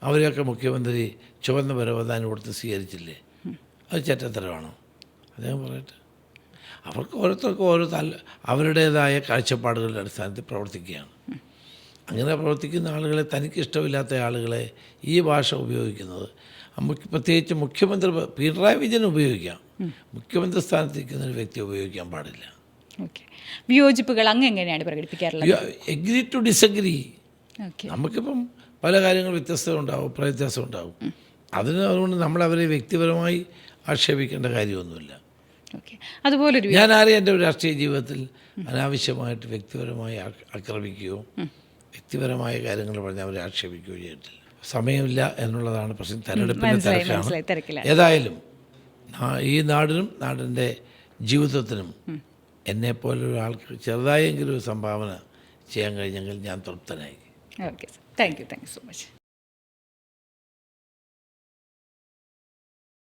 അവരെയൊക്കെ മുഖ്യമന്ത്രി ചുവന്ന പരവതാനി കൊടുത്ത് സ്വീകരിച്ചില്ലേ? അത് ചെറ്റത്തരമാണോ? അദ്ദേഹം പറയട്ടെ. അവർക്ക് ഓരോരുത്തർക്കും അവരുടേതായ കാഴ്ചപ്പാടുകളുടെ അടിസ്ഥാനത്തിൽ പ്രവർത്തിക്കുകയാണ്. അങ്ങനെ പ്രവർത്തിക്കുന്ന ആളുകളെ, തനിക്കിഷ്ടമില്ലാത്ത ആളുകളെ ഈ ഭാഷ ഉപയോഗിക്കുന്നത്, പ്രത്യേകിച്ച് മുഖ്യമന്ത്രി പിണറായി വിജയൻ ഉപയോഗിക്കാം, മുഖ്യമന്ത്രി സ്ഥാനത്തിരിക്കുന്ന ഒരു വ്യക്തി ഉപയോഗിക്കാൻ പാടില്ല. ഓക്കെ, വിയോജിപ്പുകൾ അങ്ങ് എങ്ങനെയാണ് പ്രകടിപ്പിക്കാറുള്ളത്? Agree to disagree. നമുക്കിപ്പം പല കാര്യങ്ങൾ വ്യത്യസ്തത ഉണ്ടാവും, അഭിപ്രായ വ്യത്യാസം ഉണ്ടാവും. അതുകൊണ്ട് നമ്മളവരെ വ്യക്തിപരമായി ആക്ഷേപിക്കേണ്ട കാര്യമൊന്നുമില്ല. അതുപോലൊരു ഞാൻ ആരെയും എൻ്റെ രാഷ്ട്രീയ ജീവിതത്തിൽ അനാവശ്യമായിട്ട് വ്യക്തിപരമായി ആക്രമിക്കുകയോ വ്യക്തിപരമായ കാര്യങ്ങൾ പറഞ്ഞ് അവരെ ആക്ഷേപിക്കുകയോ ചെയ്തിട്ടില്ല. സമയമില്ല എന്നുള്ളതാണ് പ്രശ്നം. തെരഞ്ഞെടുപ്പിൻ്റെ തിരക്കാണ്. ഏതായാലും ഈ നാടിനും നാടിൻ്റെ ജീവിതത്തിനും എന്നെപ്പോലൊരാൾക്ക് ചെറുതായെങ്കിലും ഒരു സംഭാവന ചെയ്യാൻ കഴിഞ്ഞെങ്കിൽ ഞാൻ തൃപ്തനായി. Okay, thank you so much.